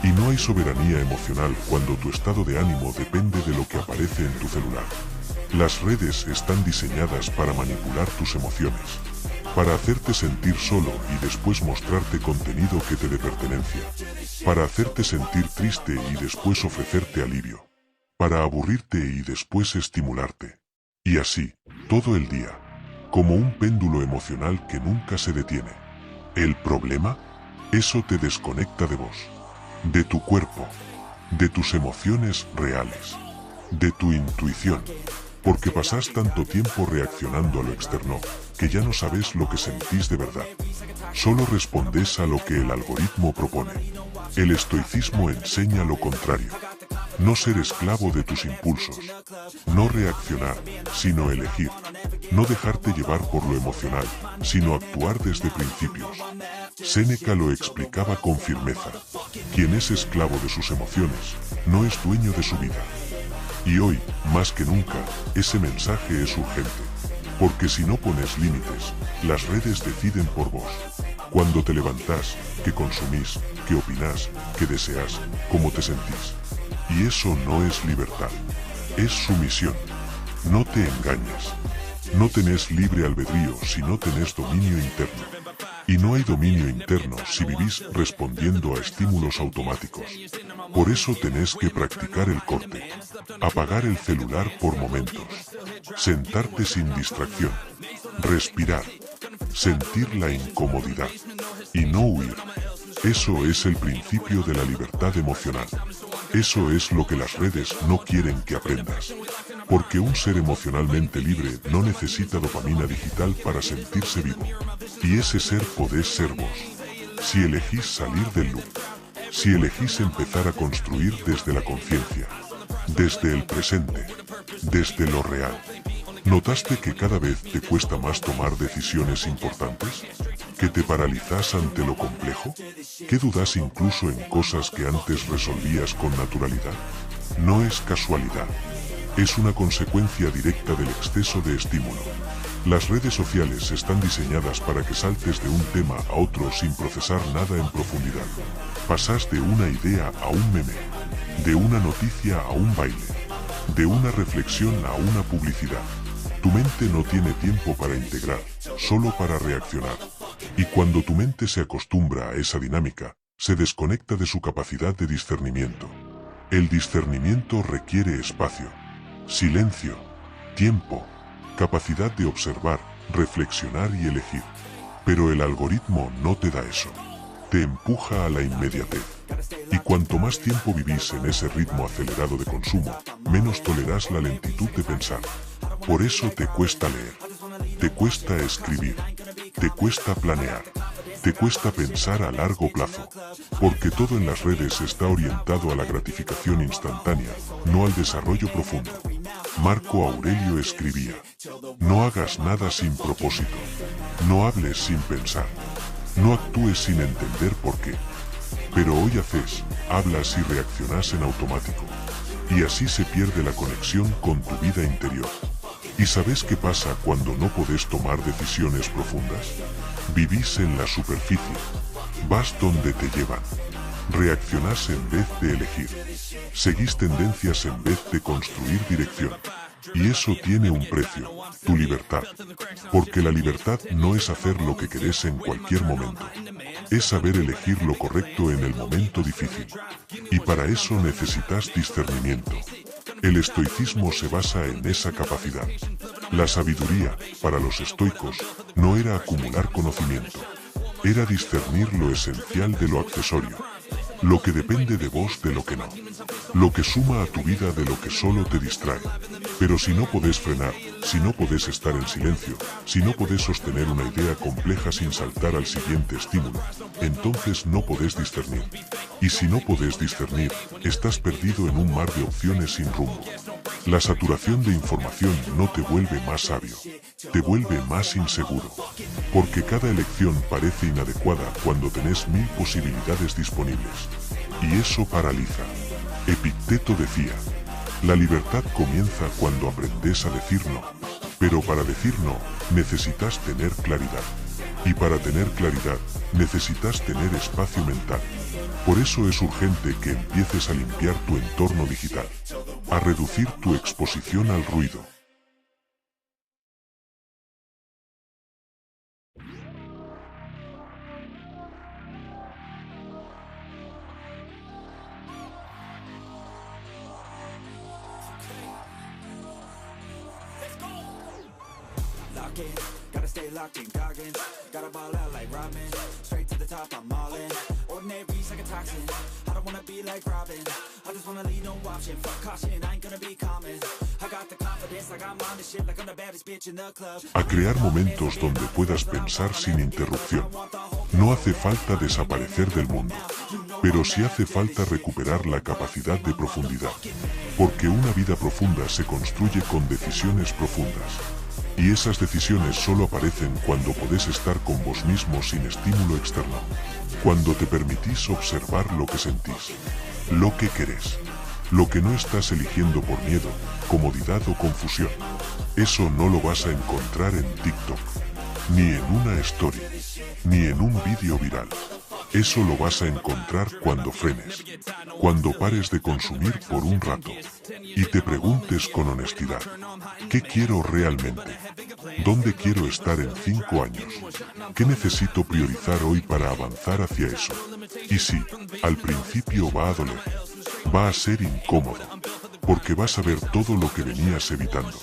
[SPEAKER 1] Y no hay soberanía emocional cuando tu estado de ánimo depende de lo que aparece en tu celular. Las redes están diseñadas para manipular tus emociones, para hacerte sentir solo y después mostrarte contenido que te dé pertenencia, para hacerte sentir triste y después ofrecerte alivio, para aburrirte y después estimularte. Y así, todo el día, como un péndulo emocional que nunca se detiene. ¿El problema? Eso te desconecta de vos, de tu cuerpo, de tus emociones reales, de tu intuición. Porque pasás tanto tiempo reaccionando a lo externo, que ya no sabes lo que sentís de verdad. Solo respondés a lo que el algoritmo propone. El estoicismo enseña lo contrario. No ser esclavo de tus impulsos. No reaccionar, sino elegir. No dejarte llevar por lo emocional, sino actuar desde principios. Séneca lo explicaba con firmeza. Quien es esclavo de sus emociones, no es dueño de su vida. Y hoy, más que nunca, ese mensaje es urgente. Porque si no pones límites, las redes deciden por vos. Cuando te levantás, qué consumís, qué opinás, qué deseas, cómo te sentís. Y eso no es libertad, es sumisión. No te engañes. No tenés libre albedrío si no tenés dominio interno. Y no hay dominio interno si vivís respondiendo a estímulos automáticos. Por eso tenés que practicar el corte. Apagar el celular por momentos. Sentarte sin distracción. Respirar. Sentir la incomodidad. Y no huir. Eso es el principio de la libertad emocional. Eso es lo que las redes no quieren que aprendas. Porque un ser emocionalmente libre no necesita dopamina digital para sentirse vivo. Y ese ser podés ser vos. Si elegís salir del loop. Si elegís empezar a construir desde la conciencia. Desde el presente. Desde lo real. ¿Notaste que cada vez te cuesta más tomar decisiones importantes? ¿Que te paralizas ante lo complejo? ¿Que dudas incluso en cosas que antes resolvías con naturalidad? No es casualidad. Es una consecuencia directa del exceso de estímulo. Las redes sociales están diseñadas para que saltes de un tema a otro sin procesar nada en profundidad. Pasás de una idea a un meme, de una noticia a un baile, de una reflexión a una publicidad. Tu mente no tiene tiempo para integrar, solo para reaccionar. Y cuando tu mente se acostumbra a esa dinámica, se desconecta de su capacidad de discernimiento. El discernimiento requiere espacio, silencio, tiempo, capacidad de observar, reflexionar y elegir. Pero el algoritmo no te da eso. Te empuja a la inmediatez. Y cuanto más tiempo vivís en ese ritmo acelerado de consumo, menos tolerás la lentitud de pensar. Por eso te cuesta leer, te cuesta escribir, te cuesta planear, te cuesta pensar a largo plazo, porque todo en las redes está orientado a la gratificación instantánea, no al desarrollo profundo. Marco Aurelio escribía: no hagas nada sin propósito, no hables sin pensar, no actúes sin entender por qué. Pero hoy haces, hablas y reaccionas en automático, y así se pierde la conexión con tu vida interior. ¿Y sabes qué pasa cuando no podés tomar decisiones profundas? Vivís en la superficie. Vas donde te llevan. Reaccionás en vez de elegir. Seguís tendencias en vez de construir dirección. Y eso tiene un precio, tu libertad. Porque la libertad no es hacer lo que querés en cualquier momento. Es saber elegir lo correcto en el momento difícil. Y para eso necesitas discernimiento. El estoicismo se basa en esa capacidad. La sabiduría, para los estoicos, no era acumular conocimiento. Era discernir lo esencial de lo accesorio. Lo que depende de vos de lo que no. Lo que suma a tu vida de lo que solo te distrae. Pero si no podés frenar, si no podés estar en silencio, si no podés sostener una idea compleja sin saltar al siguiente estímulo, entonces no podés discernir. Y si no podés discernir, estás perdido en un mar de opciones sin rumbo. La saturación de información no te vuelve más sabio, te vuelve más inseguro. Porque cada elección parece inadecuada cuando tenés 1000 posibilidades disponibles. Y eso paraliza. Epicteto decía: la libertad comienza cuando aprendes a decir no. Pero para decir no, necesitas tener claridad. Y para tener claridad, necesitas tener espacio mental. Por eso es urgente que empieces a limpiar tu entorno digital, a reducir tu exposición al ruido.
[SPEAKER 2] Gotta stay locked in Goggins. Gotta ball out like Robin. Straight to the top, I'm all in. Ordinary's like a toxin. I don't wanna be like Robin. I just wanna leave no option. Fuck caution, I ain't gonna be common. I got the confidence like I'm on the shit, like I'm the baddest bitch in the club.
[SPEAKER 1] A crear momentos donde puedas pensar sin interrupción. No hace falta desaparecer del mundo, pero sí hace falta recuperar la capacidad de profundidad. Porque una vida profunda se construye con decisiones profundas. Y esas decisiones solo aparecen cuando podés estar con vos mismo sin estímulo externo. Cuando te permitís observar lo que sentís, lo que querés, lo que no estás eligiendo por miedo, comodidad o confusión. Eso no lo vas a encontrar en TikTok, ni en una story, ni en un vídeo viral. Eso lo vas a encontrar cuando frenes, cuando pares de consumir por un rato y te preguntes con honestidad: ¿qué quiero realmente? ¿Dónde quiero estar en 5 años? ¿Qué necesito priorizar hoy para avanzar hacia eso? Y sí, al principio va a doler, va a ser incómodo, porque vas a ver todo lo que venías evitando.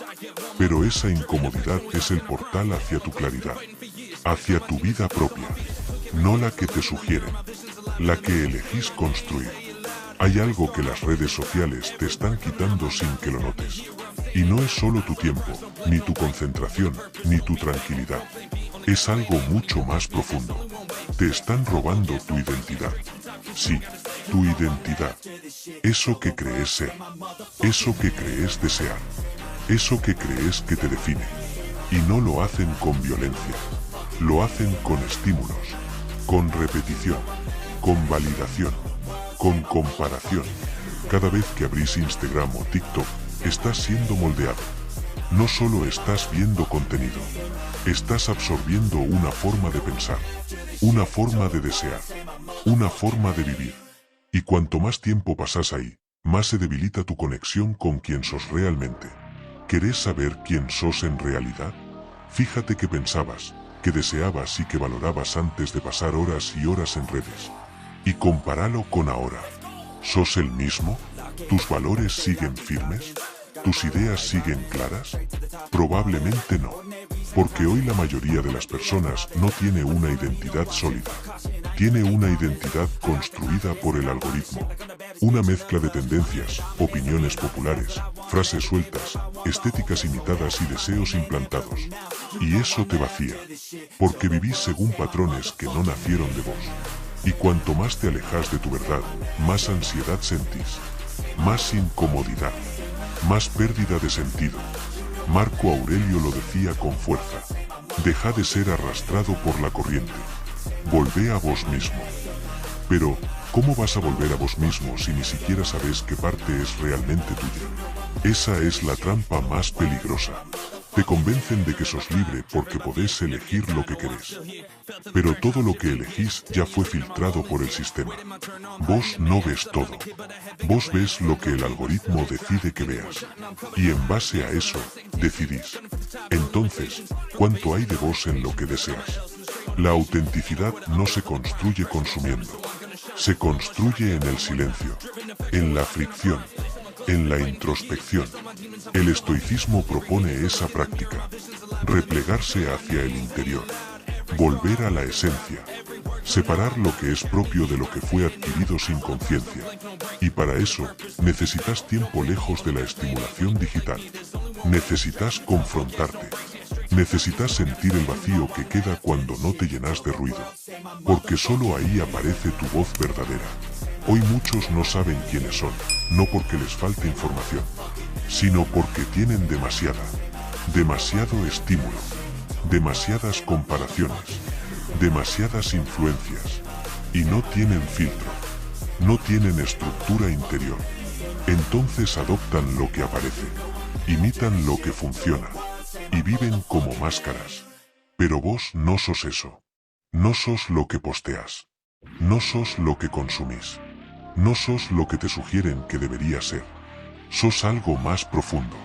[SPEAKER 1] Pero esa incomodidad es el portal hacia tu claridad, hacia tu vida propia. No la que te sugieren, la que elegís construir. Hay algo que las redes sociales te están quitando sin que lo notes. Y no es solo tu tiempo, ni tu concentración, ni tu tranquilidad. Es algo mucho más profundo. Te están robando tu identidad. Sí, tu identidad. Eso que crees ser. Eso que crees desear. Eso que crees que te define. Y no lo hacen con violencia. Lo hacen con estímulos. Con repetición, con validación, con comparación. Cada vez que abrís Instagram o TikTok, estás siendo moldeado. No solo estás viendo contenido, estás absorbiendo una forma de pensar, una forma de desear, una forma de vivir. Y cuanto más tiempo pasas ahí, más se debilita tu conexión con quien sos realmente. ¿Querés saber quién sos en realidad? Fíjate qué pensabas, qué deseabas y qué valorabas antes de pasar horas y horas en redes. Y compáralo con ahora. ¿Sos el mismo? ¿Tus valores siguen firmes? ¿Tus ideas siguen claras? Probablemente no. Porque hoy la mayoría de las personas no tiene una identidad sólida. Tiene una identidad construida por el algoritmo. Una mezcla de tendencias, opiniones populares, frases sueltas, estéticas imitadas y deseos implantados. Y eso te vacía. Porque vivís según patrones que no nacieron de vos. Y cuanto más te alejas de tu verdad, más ansiedad sentís. Más incomodidad. Más pérdida de sentido. Marco Aurelio lo decía con fuerza. Deja de ser arrastrado por la corriente. Volvé a vos mismo. Pero, ¿cómo vas a volver a vos mismo si ni siquiera sabes qué parte es realmente tuya? Esa es la trampa más peligrosa. Te convencen de que sos libre porque podés elegir lo que querés. Pero todo lo que elegís ya fue filtrado por el sistema. Vos no ves todo. Vos ves lo que el algoritmo decide que veas. Y en base a eso, decidís. Entonces, ¿cuánto hay de vos en lo que deseas? La autenticidad no se construye consumiendo. Se construye en el silencio, en la fricción, en la introspección. El estoicismo propone esa práctica. Replegarse hacia el interior. Volver a la esencia. Separar lo que es propio de lo que fue adquirido sin conciencia. Y para eso, necesitas tiempo lejos de la estimulación digital. Necesitas confrontarte. Necesitas sentir el vacío que queda cuando no te llenas de ruido. Porque solo ahí aparece tu voz verdadera. Hoy muchos no saben quiénes son, no porque les falte información, sino porque tienen demasiado estímulo, demasiadas comparaciones, demasiadas influencias, y no tienen filtro, no tienen estructura interior. Entonces adoptan lo que aparece, imitan lo que funciona, y viven como máscaras. Pero vos no sos eso. No sos lo que posteas. No sos lo que consumís. No sos lo que te sugieren que debería ser. Sos algo más profundo.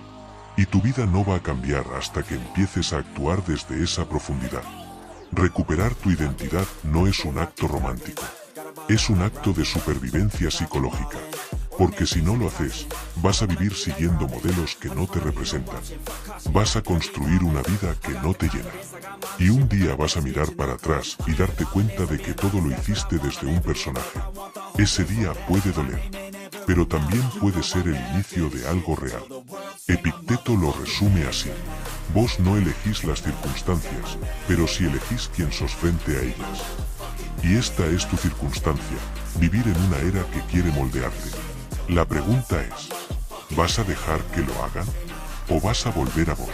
[SPEAKER 1] Y tu vida no va a cambiar hasta que empieces a actuar desde esa profundidad. Recuperar tu identidad no es un acto romántico. Es un acto de supervivencia psicológica. Porque si no lo haces, vas a vivir siguiendo modelos que no te representan. Vas a construir una vida que no te llena. Y un día vas a mirar para atrás y darte cuenta de que todo lo hiciste desde un personaje. Ese día puede doler, pero también puede ser el inicio de algo real. Epicteto lo resume así. Vos no elegís las circunstancias, pero sí elegís quién sos frente a ellas. Y esta es tu circunstancia, vivir en una era que quiere moldearte. La pregunta es, ¿vas a dejar que lo hagan? ¿O vas a volver a vos?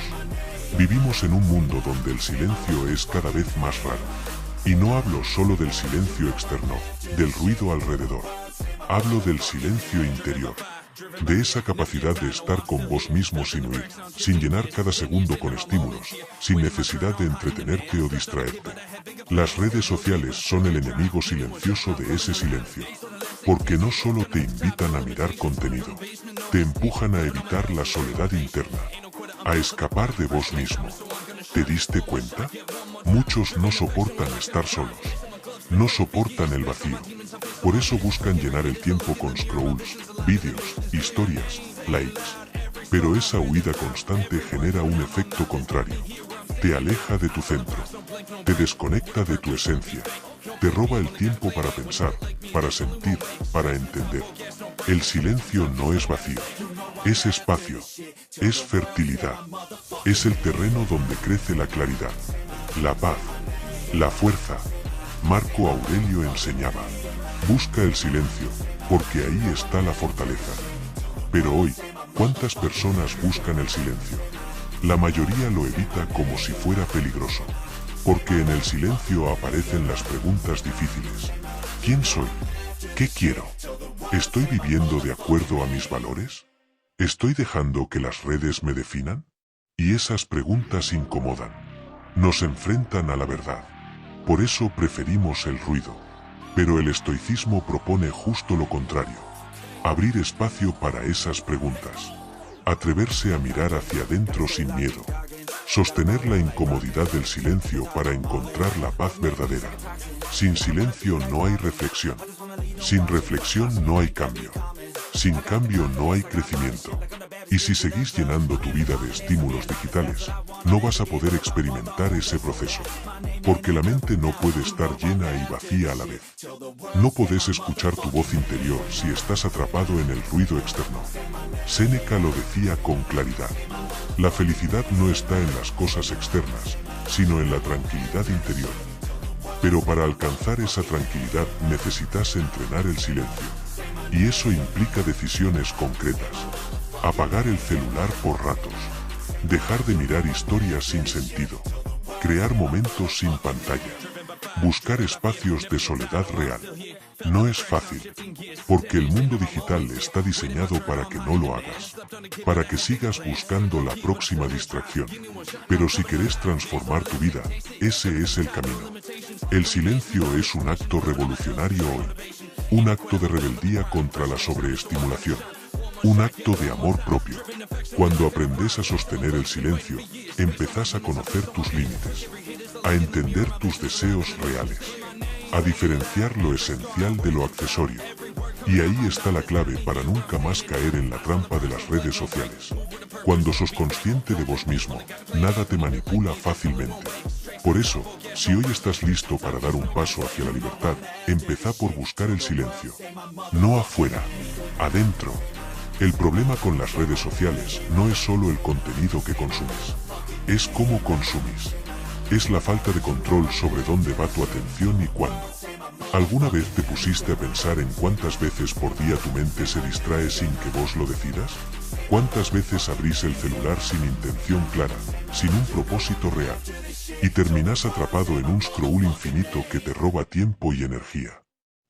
[SPEAKER 1] Vivimos en un mundo donde el silencio es cada vez más raro. Y no hablo solo del silencio externo, del ruido alrededor. Hablo del silencio interior. De esa capacidad de estar con vos mismo sin huir, sin llenar cada segundo con estímulos, sin necesidad de entretenerte o distraerte. Las redes sociales son el enemigo silencioso de ese silencio. Porque no solo te invitan a mirar contenido, te empujan a evitar la soledad interna, a escapar de vos mismo. ¿Te diste cuenta? Muchos no soportan estar solos. No soportan el vacío. Por eso buscan llenar el tiempo con scrolls, vídeos, historias, likes. Pero esa huida constante genera un efecto contrario. Te aleja de tu centro. Te desconecta de tu esencia. Te roba el tiempo para pensar, para sentir, para entender. El silencio no es vacío. Es espacio. Es fertilidad. Es el terreno donde crece la claridad, la paz, la fuerza. Marco Aurelio enseñaba, busca el silencio, porque ahí está la fortaleza. Pero hoy, ¿cuántas personas buscan el silencio? La mayoría lo evita como si fuera peligroso. Porque en el silencio aparecen las preguntas difíciles. ¿Quién soy? ¿Qué quiero? ¿Estoy viviendo de acuerdo a mis valores? ¿Estoy dejando que las redes me definan? Y esas preguntas incomodan. Nos enfrentan a la verdad. Por eso preferimos el ruido. Pero el estoicismo propone justo lo contrario. Abrir espacio para esas preguntas. Atreverse a mirar hacia adentro sin miedo. Sostener la incomodidad del silencio para encontrar la paz verdadera. Sin silencio no hay reflexión. Sin reflexión no hay cambio. Sin cambio no hay crecimiento. Y si seguís llenando tu vida de estímulos digitales, no vas a poder experimentar ese proceso. Porque la mente no puede estar llena y vacía a la vez. No podés escuchar tu voz interior si estás atrapado en el ruido externo. Séneca lo decía con claridad. La felicidad no está en las cosas externas, sino en la tranquilidad interior. Pero para alcanzar esa tranquilidad necesitas entrenar el silencio. Y eso implica decisiones concretas. Apagar el celular por ratos. Dejar de mirar historias sin sentido. Crear momentos sin pantalla. Buscar espacios de soledad real. No es fácil, porque el mundo digital está diseñado para que no lo hagas, para que sigas buscando la próxima distracción. Pero si querés transformar tu vida, ese es el camino. El silencio es un acto revolucionario hoy, un acto de rebeldía contra la sobreestimulación, un acto de amor propio. Cuando aprendes a sostener el silencio, empezás a conocer tus límites, a entender tus deseos reales, a diferenciar lo esencial de lo accesorio. Y ahí está la clave para nunca más caer en la trampa de las redes sociales. Cuando sos consciente de vos mismo, nada te manipula fácilmente. Por eso, si hoy estás listo para dar un paso hacia la libertad, empezá por buscar el silencio. No afuera, adentro. El problema con las redes sociales no es solo el contenido que consumes, es cómo consumís. Es la falta de control sobre dónde va tu atención y cuándo. ¿Alguna vez te pusiste a pensar en cuántas veces por día tu mente se distrae sin que vos lo decidas? ¿Cuántas veces abrís el celular sin intención clara, sin un propósito real? Y terminás atrapado en un scroll infinito que te roba tiempo y energía.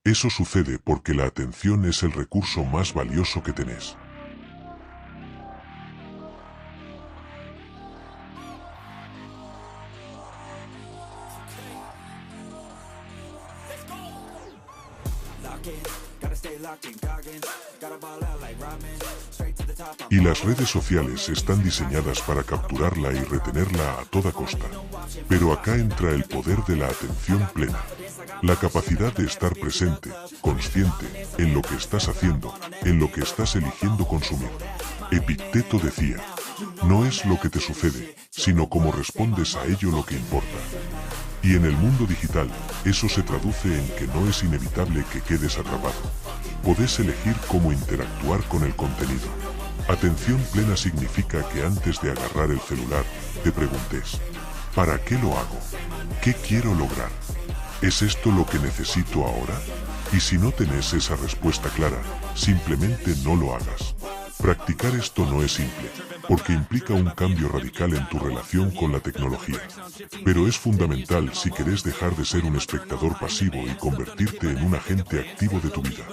[SPEAKER 1] Eso sucede porque la atención es el recurso más valioso que tenés. Y las redes sociales están diseñadas para capturarla y retenerla a toda costa. Pero acá entra el poder de la atención plena. La capacidad de estar presente, consciente, en lo que estás haciendo, en lo que estás eligiendo consumir. Epicteto decía, no es lo que te sucede, sino cómo respondes a ello lo que importa. Y en el mundo digital, eso se traduce en que no es inevitable que quedes atrapado. Podés elegir cómo interactuar con el contenido. Atención plena significa que antes de agarrar el celular, te preguntes, ¿para qué lo hago? ¿Qué quiero lograr? ¿Es esto lo que necesito ahora? Y si no tenés esa respuesta clara, simplemente no lo hagas. Practicar esto no es simple, porque implica un cambio radical en tu relación con la tecnología. Pero es fundamental si querés dejar de ser un espectador pasivo y convertirte en un agente activo de tu vida.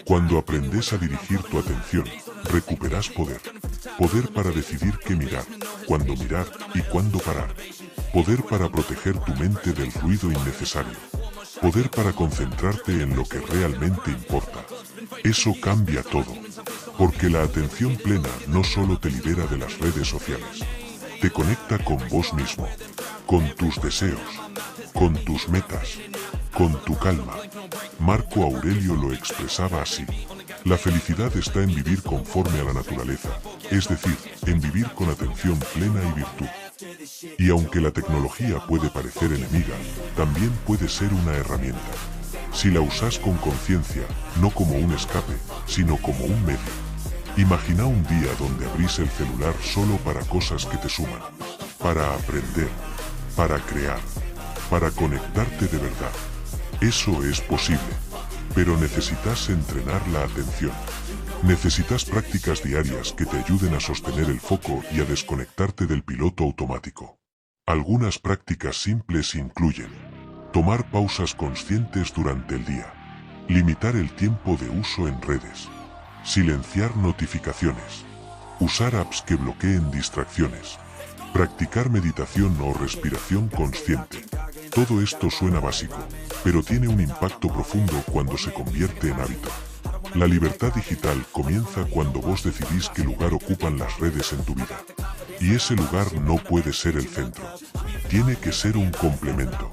[SPEAKER 1] Cuando aprendes a dirigir tu atención, recuperás poder. Poder para decidir qué mirar, cuándo mirar y cuándo parar. Poder para proteger tu mente del ruido innecesario. Poder para concentrarte en lo que realmente importa. Eso cambia todo. Porque la atención plena no solo te libera de las redes sociales, te conecta con vos mismo, con tus deseos, con tus metas, con tu calma. Marco Aurelio lo expresaba así. La felicidad está en vivir conforme a la naturaleza, es decir, en vivir con atención plena y virtud. Y aunque la tecnología puede parecer enemiga, también puede ser una herramienta. Si la usás con conciencia, no como un escape, sino como un medio. Imagina un día donde abrís el celular solo para cosas que te suman, para aprender, para crear, para conectarte de verdad. Eso es posible, pero necesitas entrenar la atención. Necesitas prácticas diarias que te ayuden a sostener el foco y a desconectarte del piloto automático. Algunas prácticas simples incluyen tomar pausas conscientes durante el día, limitar el tiempo de uso en redes, silenciar notificaciones, usar apps que bloqueen distracciones, practicar meditación o respiración consciente. Todo esto suena básico, pero tiene un impacto profundo cuando se convierte en hábito. La libertad digital comienza cuando vos decidís qué lugar ocupan las redes en tu vida. Y ese lugar no puede ser el centro. Tiene que ser un complemento.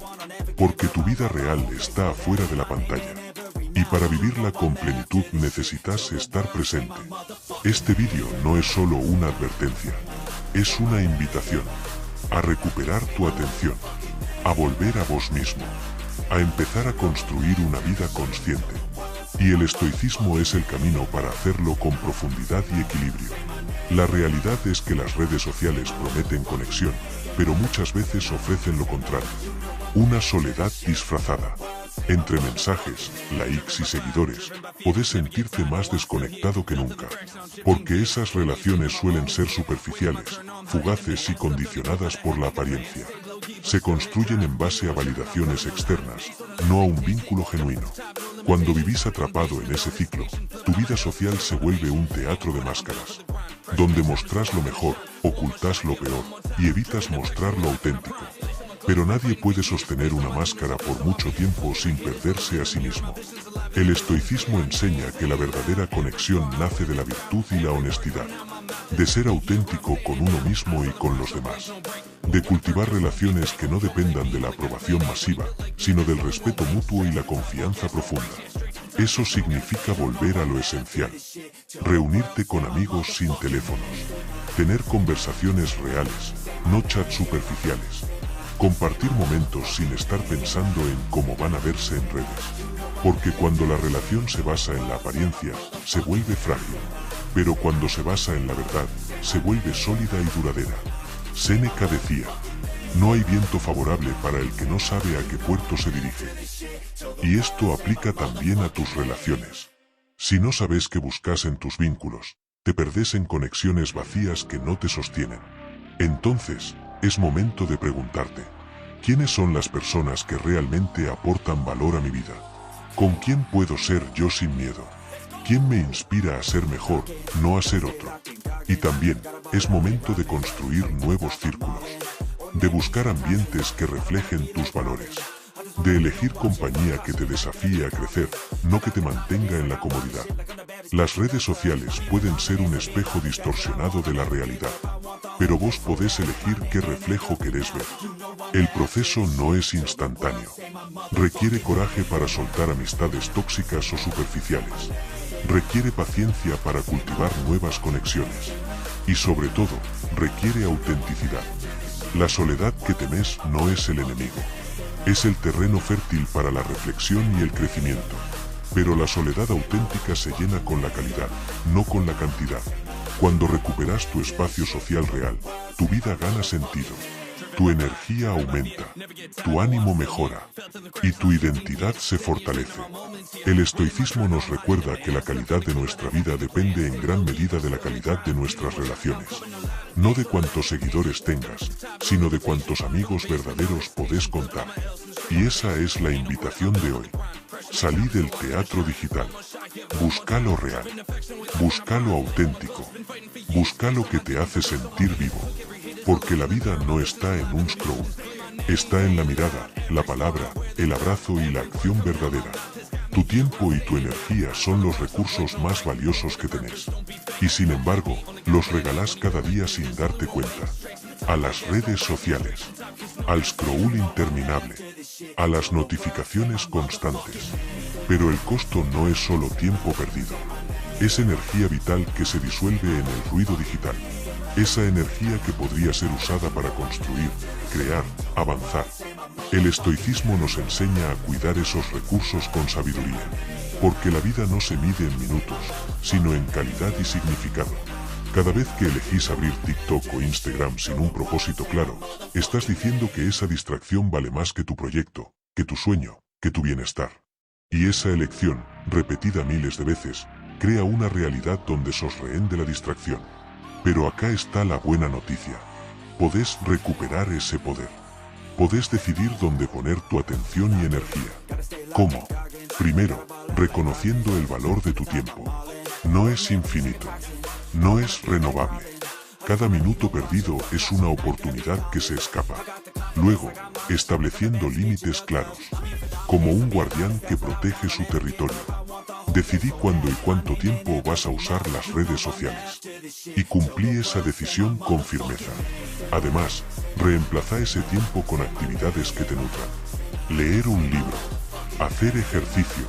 [SPEAKER 1] Porque tu vida real está afuera de la pantalla. Y para vivirla con plenitud necesitas estar presente. Este vídeo no es solo una advertencia. Es una invitación a recuperar tu atención, a volver a vos mismo, a empezar a construir una vida consciente. Y el estoicismo es el camino para hacerlo con profundidad y equilibrio. La realidad es que las redes sociales prometen conexión, pero muchas veces ofrecen lo contrario. Una soledad disfrazada. Entre mensajes, likes y seguidores, podés sentirte más desconectado que nunca. Porque esas relaciones suelen ser superficiales, fugaces y condicionadas por la apariencia. Se construyen en base a validaciones externas, no a un vínculo genuino. Cuando vivís atrapado en ese ciclo, tu vida social se vuelve un teatro de máscaras, donde mostrás lo mejor, ocultás lo peor, y evitas mostrar lo auténtico. Pero nadie puede sostener una máscara por mucho tiempo sin perderse a sí mismo. El estoicismo enseña que la verdadera conexión nace de la virtud y la honestidad, de ser auténtico con uno mismo y con los demás, de cultivar relaciones que no dependan de la aprobación masiva, sino del respeto mutuo y la confianza profunda. Eso significa volver a lo esencial, reunirte con amigos sin teléfonos, tener conversaciones reales, no chats superficiales, compartir momentos sin estar pensando en cómo van a verse en redes. Porque cuando la relación se basa en la apariencia, se vuelve frágil. Pero cuando se basa en la verdad, se vuelve sólida y duradera. Séneca decía, no hay viento favorable para el que no sabe a qué puerto se dirige. Y esto aplica también a tus relaciones. Si no sabes qué buscas en tus vínculos, te perdés en conexiones vacías que no te sostienen. Entonces, es momento de preguntarte, ¿quiénes son las personas que realmente aportan valor a mi vida? ¿Con quién puedo ser yo sin miedo? ¿Quién me inspira a ser mejor, no a ser otro? Y también, es momento de construir nuevos círculos, de buscar ambientes que reflejen tus valores, de elegir compañía que te desafíe a crecer, no que te mantenga en la comodidad. Las redes sociales pueden ser un espejo distorsionado de la realidad, pero vos podés elegir qué reflejo querés ver. El proceso no es instantáneo. Requiere coraje para soltar amistades tóxicas o superficiales. Requiere paciencia para cultivar nuevas conexiones. Y sobre todo, requiere autenticidad. La soledad que temes no es el enemigo. Es el terreno fértil para la reflexión y el crecimiento. Pero la soledad auténtica se llena con la calidad, no con la cantidad. Cuando recuperas tu espacio social real, tu vida gana sentido, tu energía aumenta, tu ánimo mejora y tu identidad se fortalece. El estoicismo nos recuerda que la calidad de nuestra vida depende en gran medida de la calidad de nuestras relaciones. No de cuántos seguidores tengas, sino de cuántos amigos verdaderos podés contar. Y esa es la invitación de hoy. Salí del teatro digital. Busca lo real. Busca lo auténtico. Busca lo que te hace sentir vivo. Porque la vida no está en un scroll. Está en la mirada, la palabra, el abrazo y la acción verdadera. Tu tiempo y tu energía son los recursos más valiosos que tenés. Y sin embargo, los regalás cada día sin darte cuenta. A las redes sociales. Al scroll interminable. A las notificaciones constantes. Pero el costo no es solo tiempo perdido. Es energía vital que se disuelve en el ruido digital. Esa energía que podría ser usada para construir, crear, avanzar. El estoicismo nos enseña a cuidar esos recursos con sabiduría. Porque la vida no se mide en minutos, sino en calidad y significado. Cada vez que elegís abrir TikTok o Instagram sin un propósito claro, estás diciendo que esa distracción vale más que tu proyecto, que tu sueño, que tu bienestar. Y esa elección, repetida miles de veces, crea una realidad donde sos rehén de la distracción. Pero acá está la buena noticia. Podés recuperar ese poder. Podés decidir dónde poner tu atención y energía. ¿Cómo? Primero, reconociendo el valor de tu tiempo. No es infinito. No es renovable. Cada minuto perdido es una oportunidad que se escapa. Luego, estableciendo límites claros. Como un guardián que protege su territorio. Decidí cuándo y cuánto tiempo vas a usar las redes sociales. Y cumplí esa decisión con firmeza. Además, reemplaza ese tiempo con actividades que te nutran. Leer un libro, hacer ejercicio,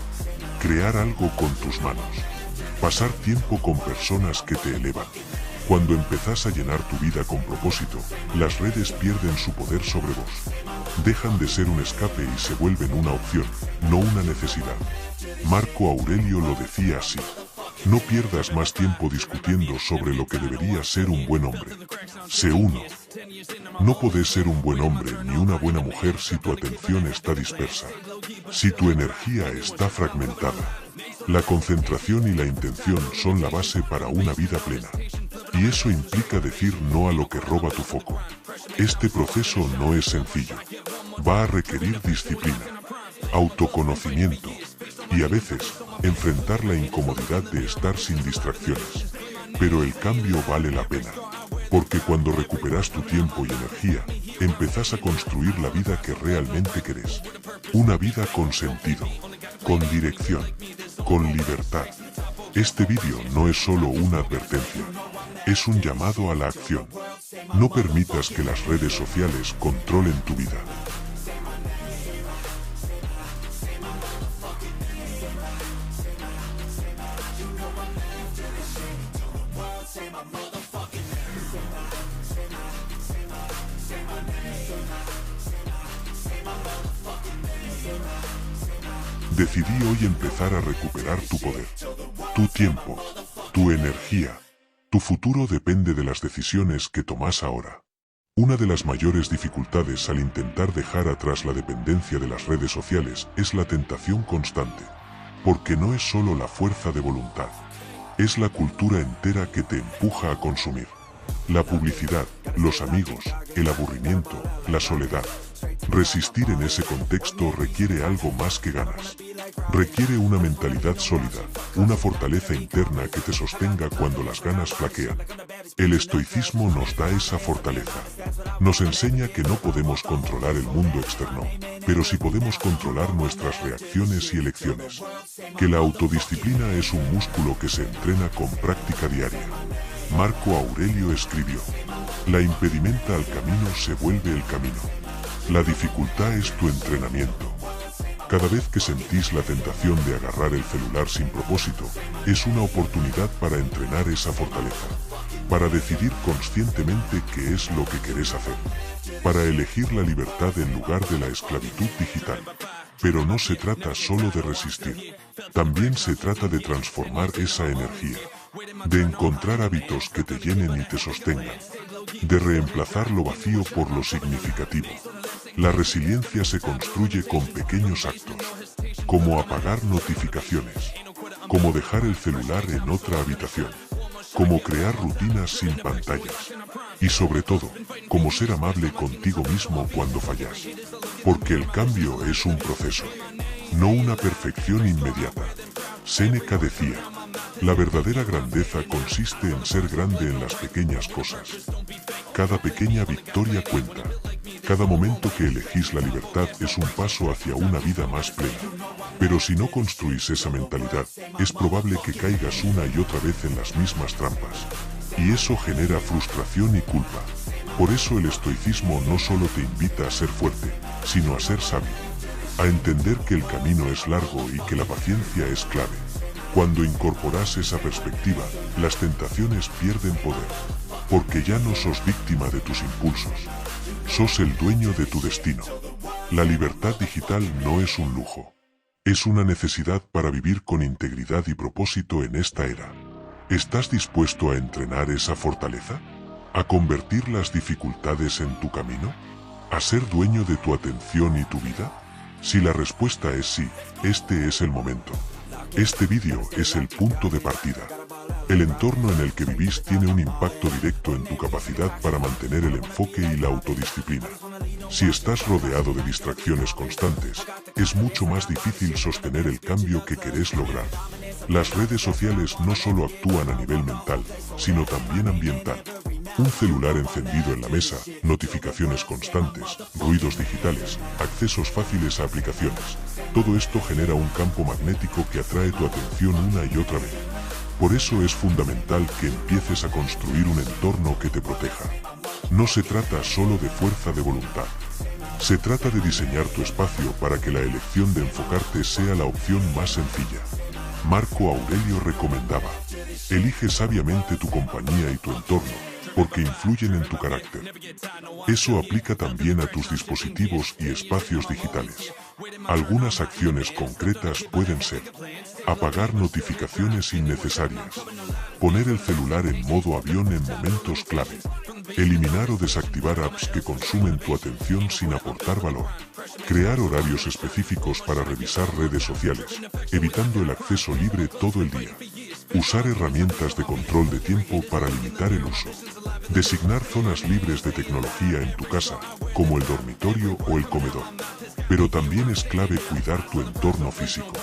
[SPEAKER 1] crear algo con tus manos, pasar tiempo con personas que te elevan. Cuando empezás a llenar tu vida con propósito, las redes pierden su poder sobre vos. Dejan de ser un escape y se vuelven una opción, no una necesidad. Marco Aurelio lo decía así: no pierdas más tiempo discutiendo sobre lo que debería ser un buen hombre. Sé uno. No podés ser un buen hombre ni una buena mujer si tu atención está dispersa, si tu energía está fragmentada. La concentración y la intención son la base para una vida plena. Y eso implica decir no a lo que roba tu foco. Este proceso no es sencillo. Va a requerir disciplina, autoconocimiento y a veces enfrentar la incomodidad de estar sin distracciones. Pero el cambio vale la pena, porque cuando recuperas tu tiempo y energía, empezás a construir la vida que realmente querés. Una vida con sentido, con dirección, con libertad. Este vídeo no es solo una advertencia, es un llamado a la acción. No permitas que las redes sociales controlen tu vida. Decidí hoy empezar a recuperar tu poder, tu tiempo, tu energía. Tu futuro depende de las decisiones que tomás ahora. Una de las mayores dificultades al intentar dejar atrás la dependencia de las redes sociales es la tentación constante, porque no es solo la fuerza de voluntad, es la cultura entera que te empuja a consumir. La publicidad, los amigos, el aburrimiento, la soledad. Resistir en ese contexto requiere algo más que ganas. Requiere una mentalidad sólida, una fortaleza interna que te sostenga cuando las ganas flaquean. El estoicismo nos da esa fortaleza. Nos enseña que no podemos controlar el mundo externo, pero sí podemos controlar nuestras reacciones y elecciones. Que la autodisciplina es un músculo que se entrena con práctica diaria. Marco Aurelio escribió: la impedimenta al camino se vuelve el camino. La dificultad es tu entrenamiento. Cada vez que sentís la tentación de agarrar el celular sin propósito, es una oportunidad para entrenar esa fortaleza, para decidir conscientemente qué es lo que querés hacer, para elegir la libertad en lugar de la esclavitud digital. Pero no se trata solo de resistir, también se trata de transformar esa energía, de encontrar hábitos que te llenen y te sostengan, de reemplazar lo vacío por lo significativo. La resiliencia se construye con pequeños actos, como apagar notificaciones, como dejar el celular en otra habitación, como crear rutinas sin pantallas, y sobre todo, como ser amable contigo mismo cuando fallas. Porque el cambio es un proceso, no una perfección inmediata. Séneca decía: la verdadera grandeza consiste en ser grande en las pequeñas cosas. Cada pequeña victoria cuenta. Cada momento que elegís la libertad es un paso hacia una vida más plena. Pero si no construís esa mentalidad, es probable que caigas una y otra vez en las mismas trampas. Y eso genera frustración y culpa. Por eso el estoicismo no solo te invita a ser fuerte, sino a ser sabio. A entender que el camino es largo y que la paciencia es clave. Cuando incorporas esa perspectiva, las tentaciones pierden poder. Porque ya no sos víctima de tus impulsos. Sos el dueño de tu destino. La libertad digital no es un lujo. Es una necesidad para vivir con integridad y propósito en esta era. ¿Estás dispuesto a entrenar esa fortaleza? ¿A convertir las dificultades en tu camino? ¿A ser dueño de tu atención y tu vida? Si la respuesta es sí, este es el momento. Este vídeo es el punto de partida. El entorno en el que vivís tiene un impacto directo en tu capacidad para mantener el enfoque y la autodisciplina. Si estás rodeado de distracciones constantes, es mucho más difícil sostener el cambio que querés lograr. Las redes sociales no solo actúan a nivel mental, sino también ambiental. Un celular encendido en la mesa, notificaciones constantes, ruidos digitales, accesos fáciles a aplicaciones. Todo esto genera un campo magnético que atrae tu atención una y otra vez. Por eso es fundamental que empieces a construir un entorno que te proteja. No se trata solo de fuerza de voluntad. Se trata de diseñar tu espacio para que la elección de enfocarte sea la opción más sencilla. Marco Aurelio recomendaba: elige sabiamente tu compañía y tu entorno, porque influyen en tu carácter. Eso aplica también a tus dispositivos y espacios digitales. Algunas acciones concretas pueden ser: apagar notificaciones innecesarias, poner el celular en modo avión en momentos clave, eliminar o desactivar apps que consumen tu atención sin aportar valor, crear horarios específicos para revisar redes sociales, evitando el acceso libre todo el día, usar herramientas de control de tiempo para limitar el uso, designar zonas libres de tecnología en tu casa, como el dormitorio o el comedor. Pero también es clave cuidar tu entorno físico.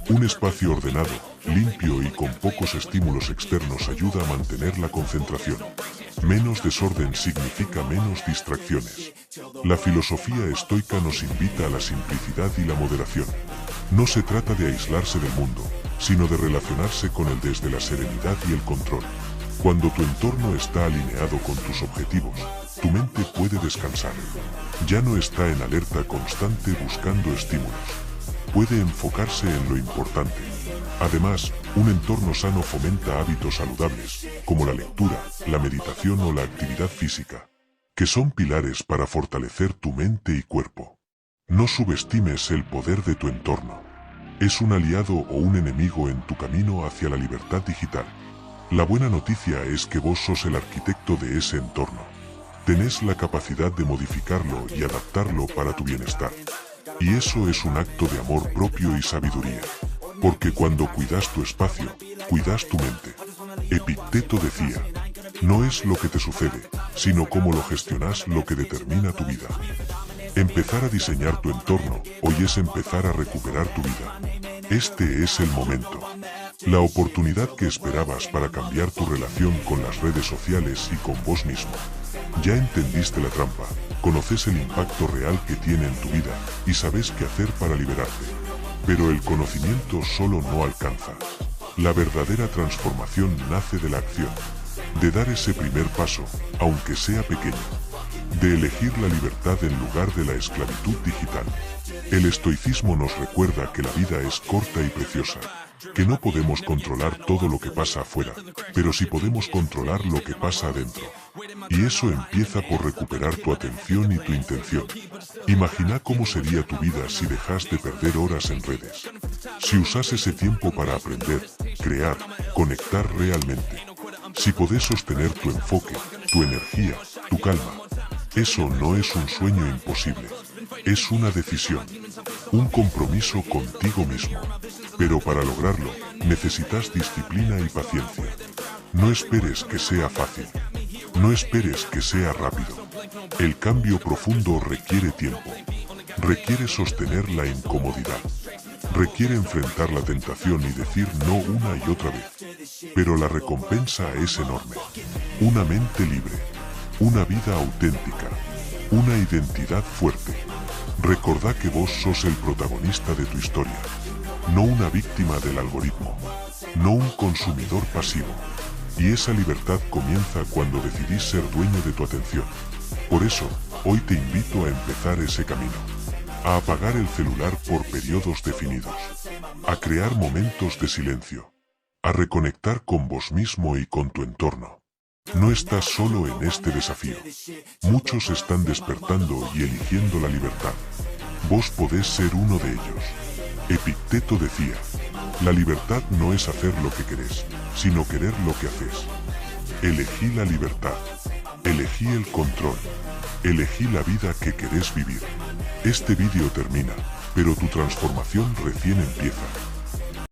[SPEAKER 1] Un espacio ordenado, limpio y con pocos estímulos externos ayuda a mantener la concentración. Menos desorden significa menos distracciones. La filosofía estoica nos invita a la simplicidad y la moderación. No se trata de aislarse del mundo, sino de relacionarse con él desde la serenidad y el control. Cuando tu entorno está alineado con tus objetivos, tu mente puede descansar. Ya no está en alerta constante buscando estímulos. Puede enfocarse en lo importante. Además, un entorno sano fomenta hábitos saludables, como la lectura, la meditación o la actividad física, que son pilares para fortalecer tu mente y cuerpo. No subestimes el poder de tu entorno. Es un aliado o un enemigo en tu camino hacia la libertad digital. La buena noticia es que vos sos el arquitecto de ese entorno. Tenés la capacidad de modificarlo y adaptarlo para tu bienestar. Y eso es un acto de amor propio y sabiduría. Porque cuando cuidas tu espacio, cuidas tu mente. Epicteto decía: no es lo que te sucede, sino cómo lo gestionas lo que determina tu vida. Empezar a diseñar tu entorno hoy es empezar a recuperar tu vida. Este es el momento. La oportunidad que esperabas para cambiar tu relación con las redes sociales y con vos mismo. Ya entendiste la trampa, conoces el impacto real que tiene en tu vida y sabes qué hacer para liberarte. Pero el conocimiento solo no alcanza. La verdadera transformación nace de la acción, de dar ese primer paso, aunque sea pequeño, de elegir la libertad en lugar de la esclavitud digital. El estoicismo nos recuerda que la vida es corta y preciosa, que no podemos controlar todo lo que pasa afuera, pero sí podemos controlar lo que pasa adentro. Y eso empieza por recuperar tu atención y tu intención. Imagina cómo sería tu vida si dejas de perder horas en redes. Si usas ese tiempo para aprender, crear, conectar realmente. Si podés sostener tu enfoque, tu energía, tu calma. Eso no es un sueño imposible. Es una decisión. Un compromiso contigo mismo. Pero para lograrlo, necesitas disciplina y paciencia. No esperes que sea fácil. No esperes que sea rápido. El cambio profundo requiere tiempo. Requiere sostener la incomodidad. Requiere enfrentar la tentación y decir no una y otra vez. Pero la recompensa es enorme. Una mente libre. Una vida auténtica. Una identidad fuerte. Recordá que vos sos el protagonista de tu historia. No una víctima del algoritmo. No un consumidor pasivo. Y esa libertad comienza cuando decidís ser dueño de tu atención. Por eso, hoy te invito a empezar ese camino. A apagar el celular por periodos definidos. A crear momentos de silencio. A reconectar con vos mismo y con tu entorno. No estás solo en este desafío. Muchos están despertando y eligiendo la libertad. Vos podés ser uno de ellos. Epicteto decía: la libertad no es hacer lo que querés, sino querer lo que haces. Elegí la libertad. Elegí el control. Elegí la vida que querés vivir. Este vídeo termina, pero tu transformación recién empieza.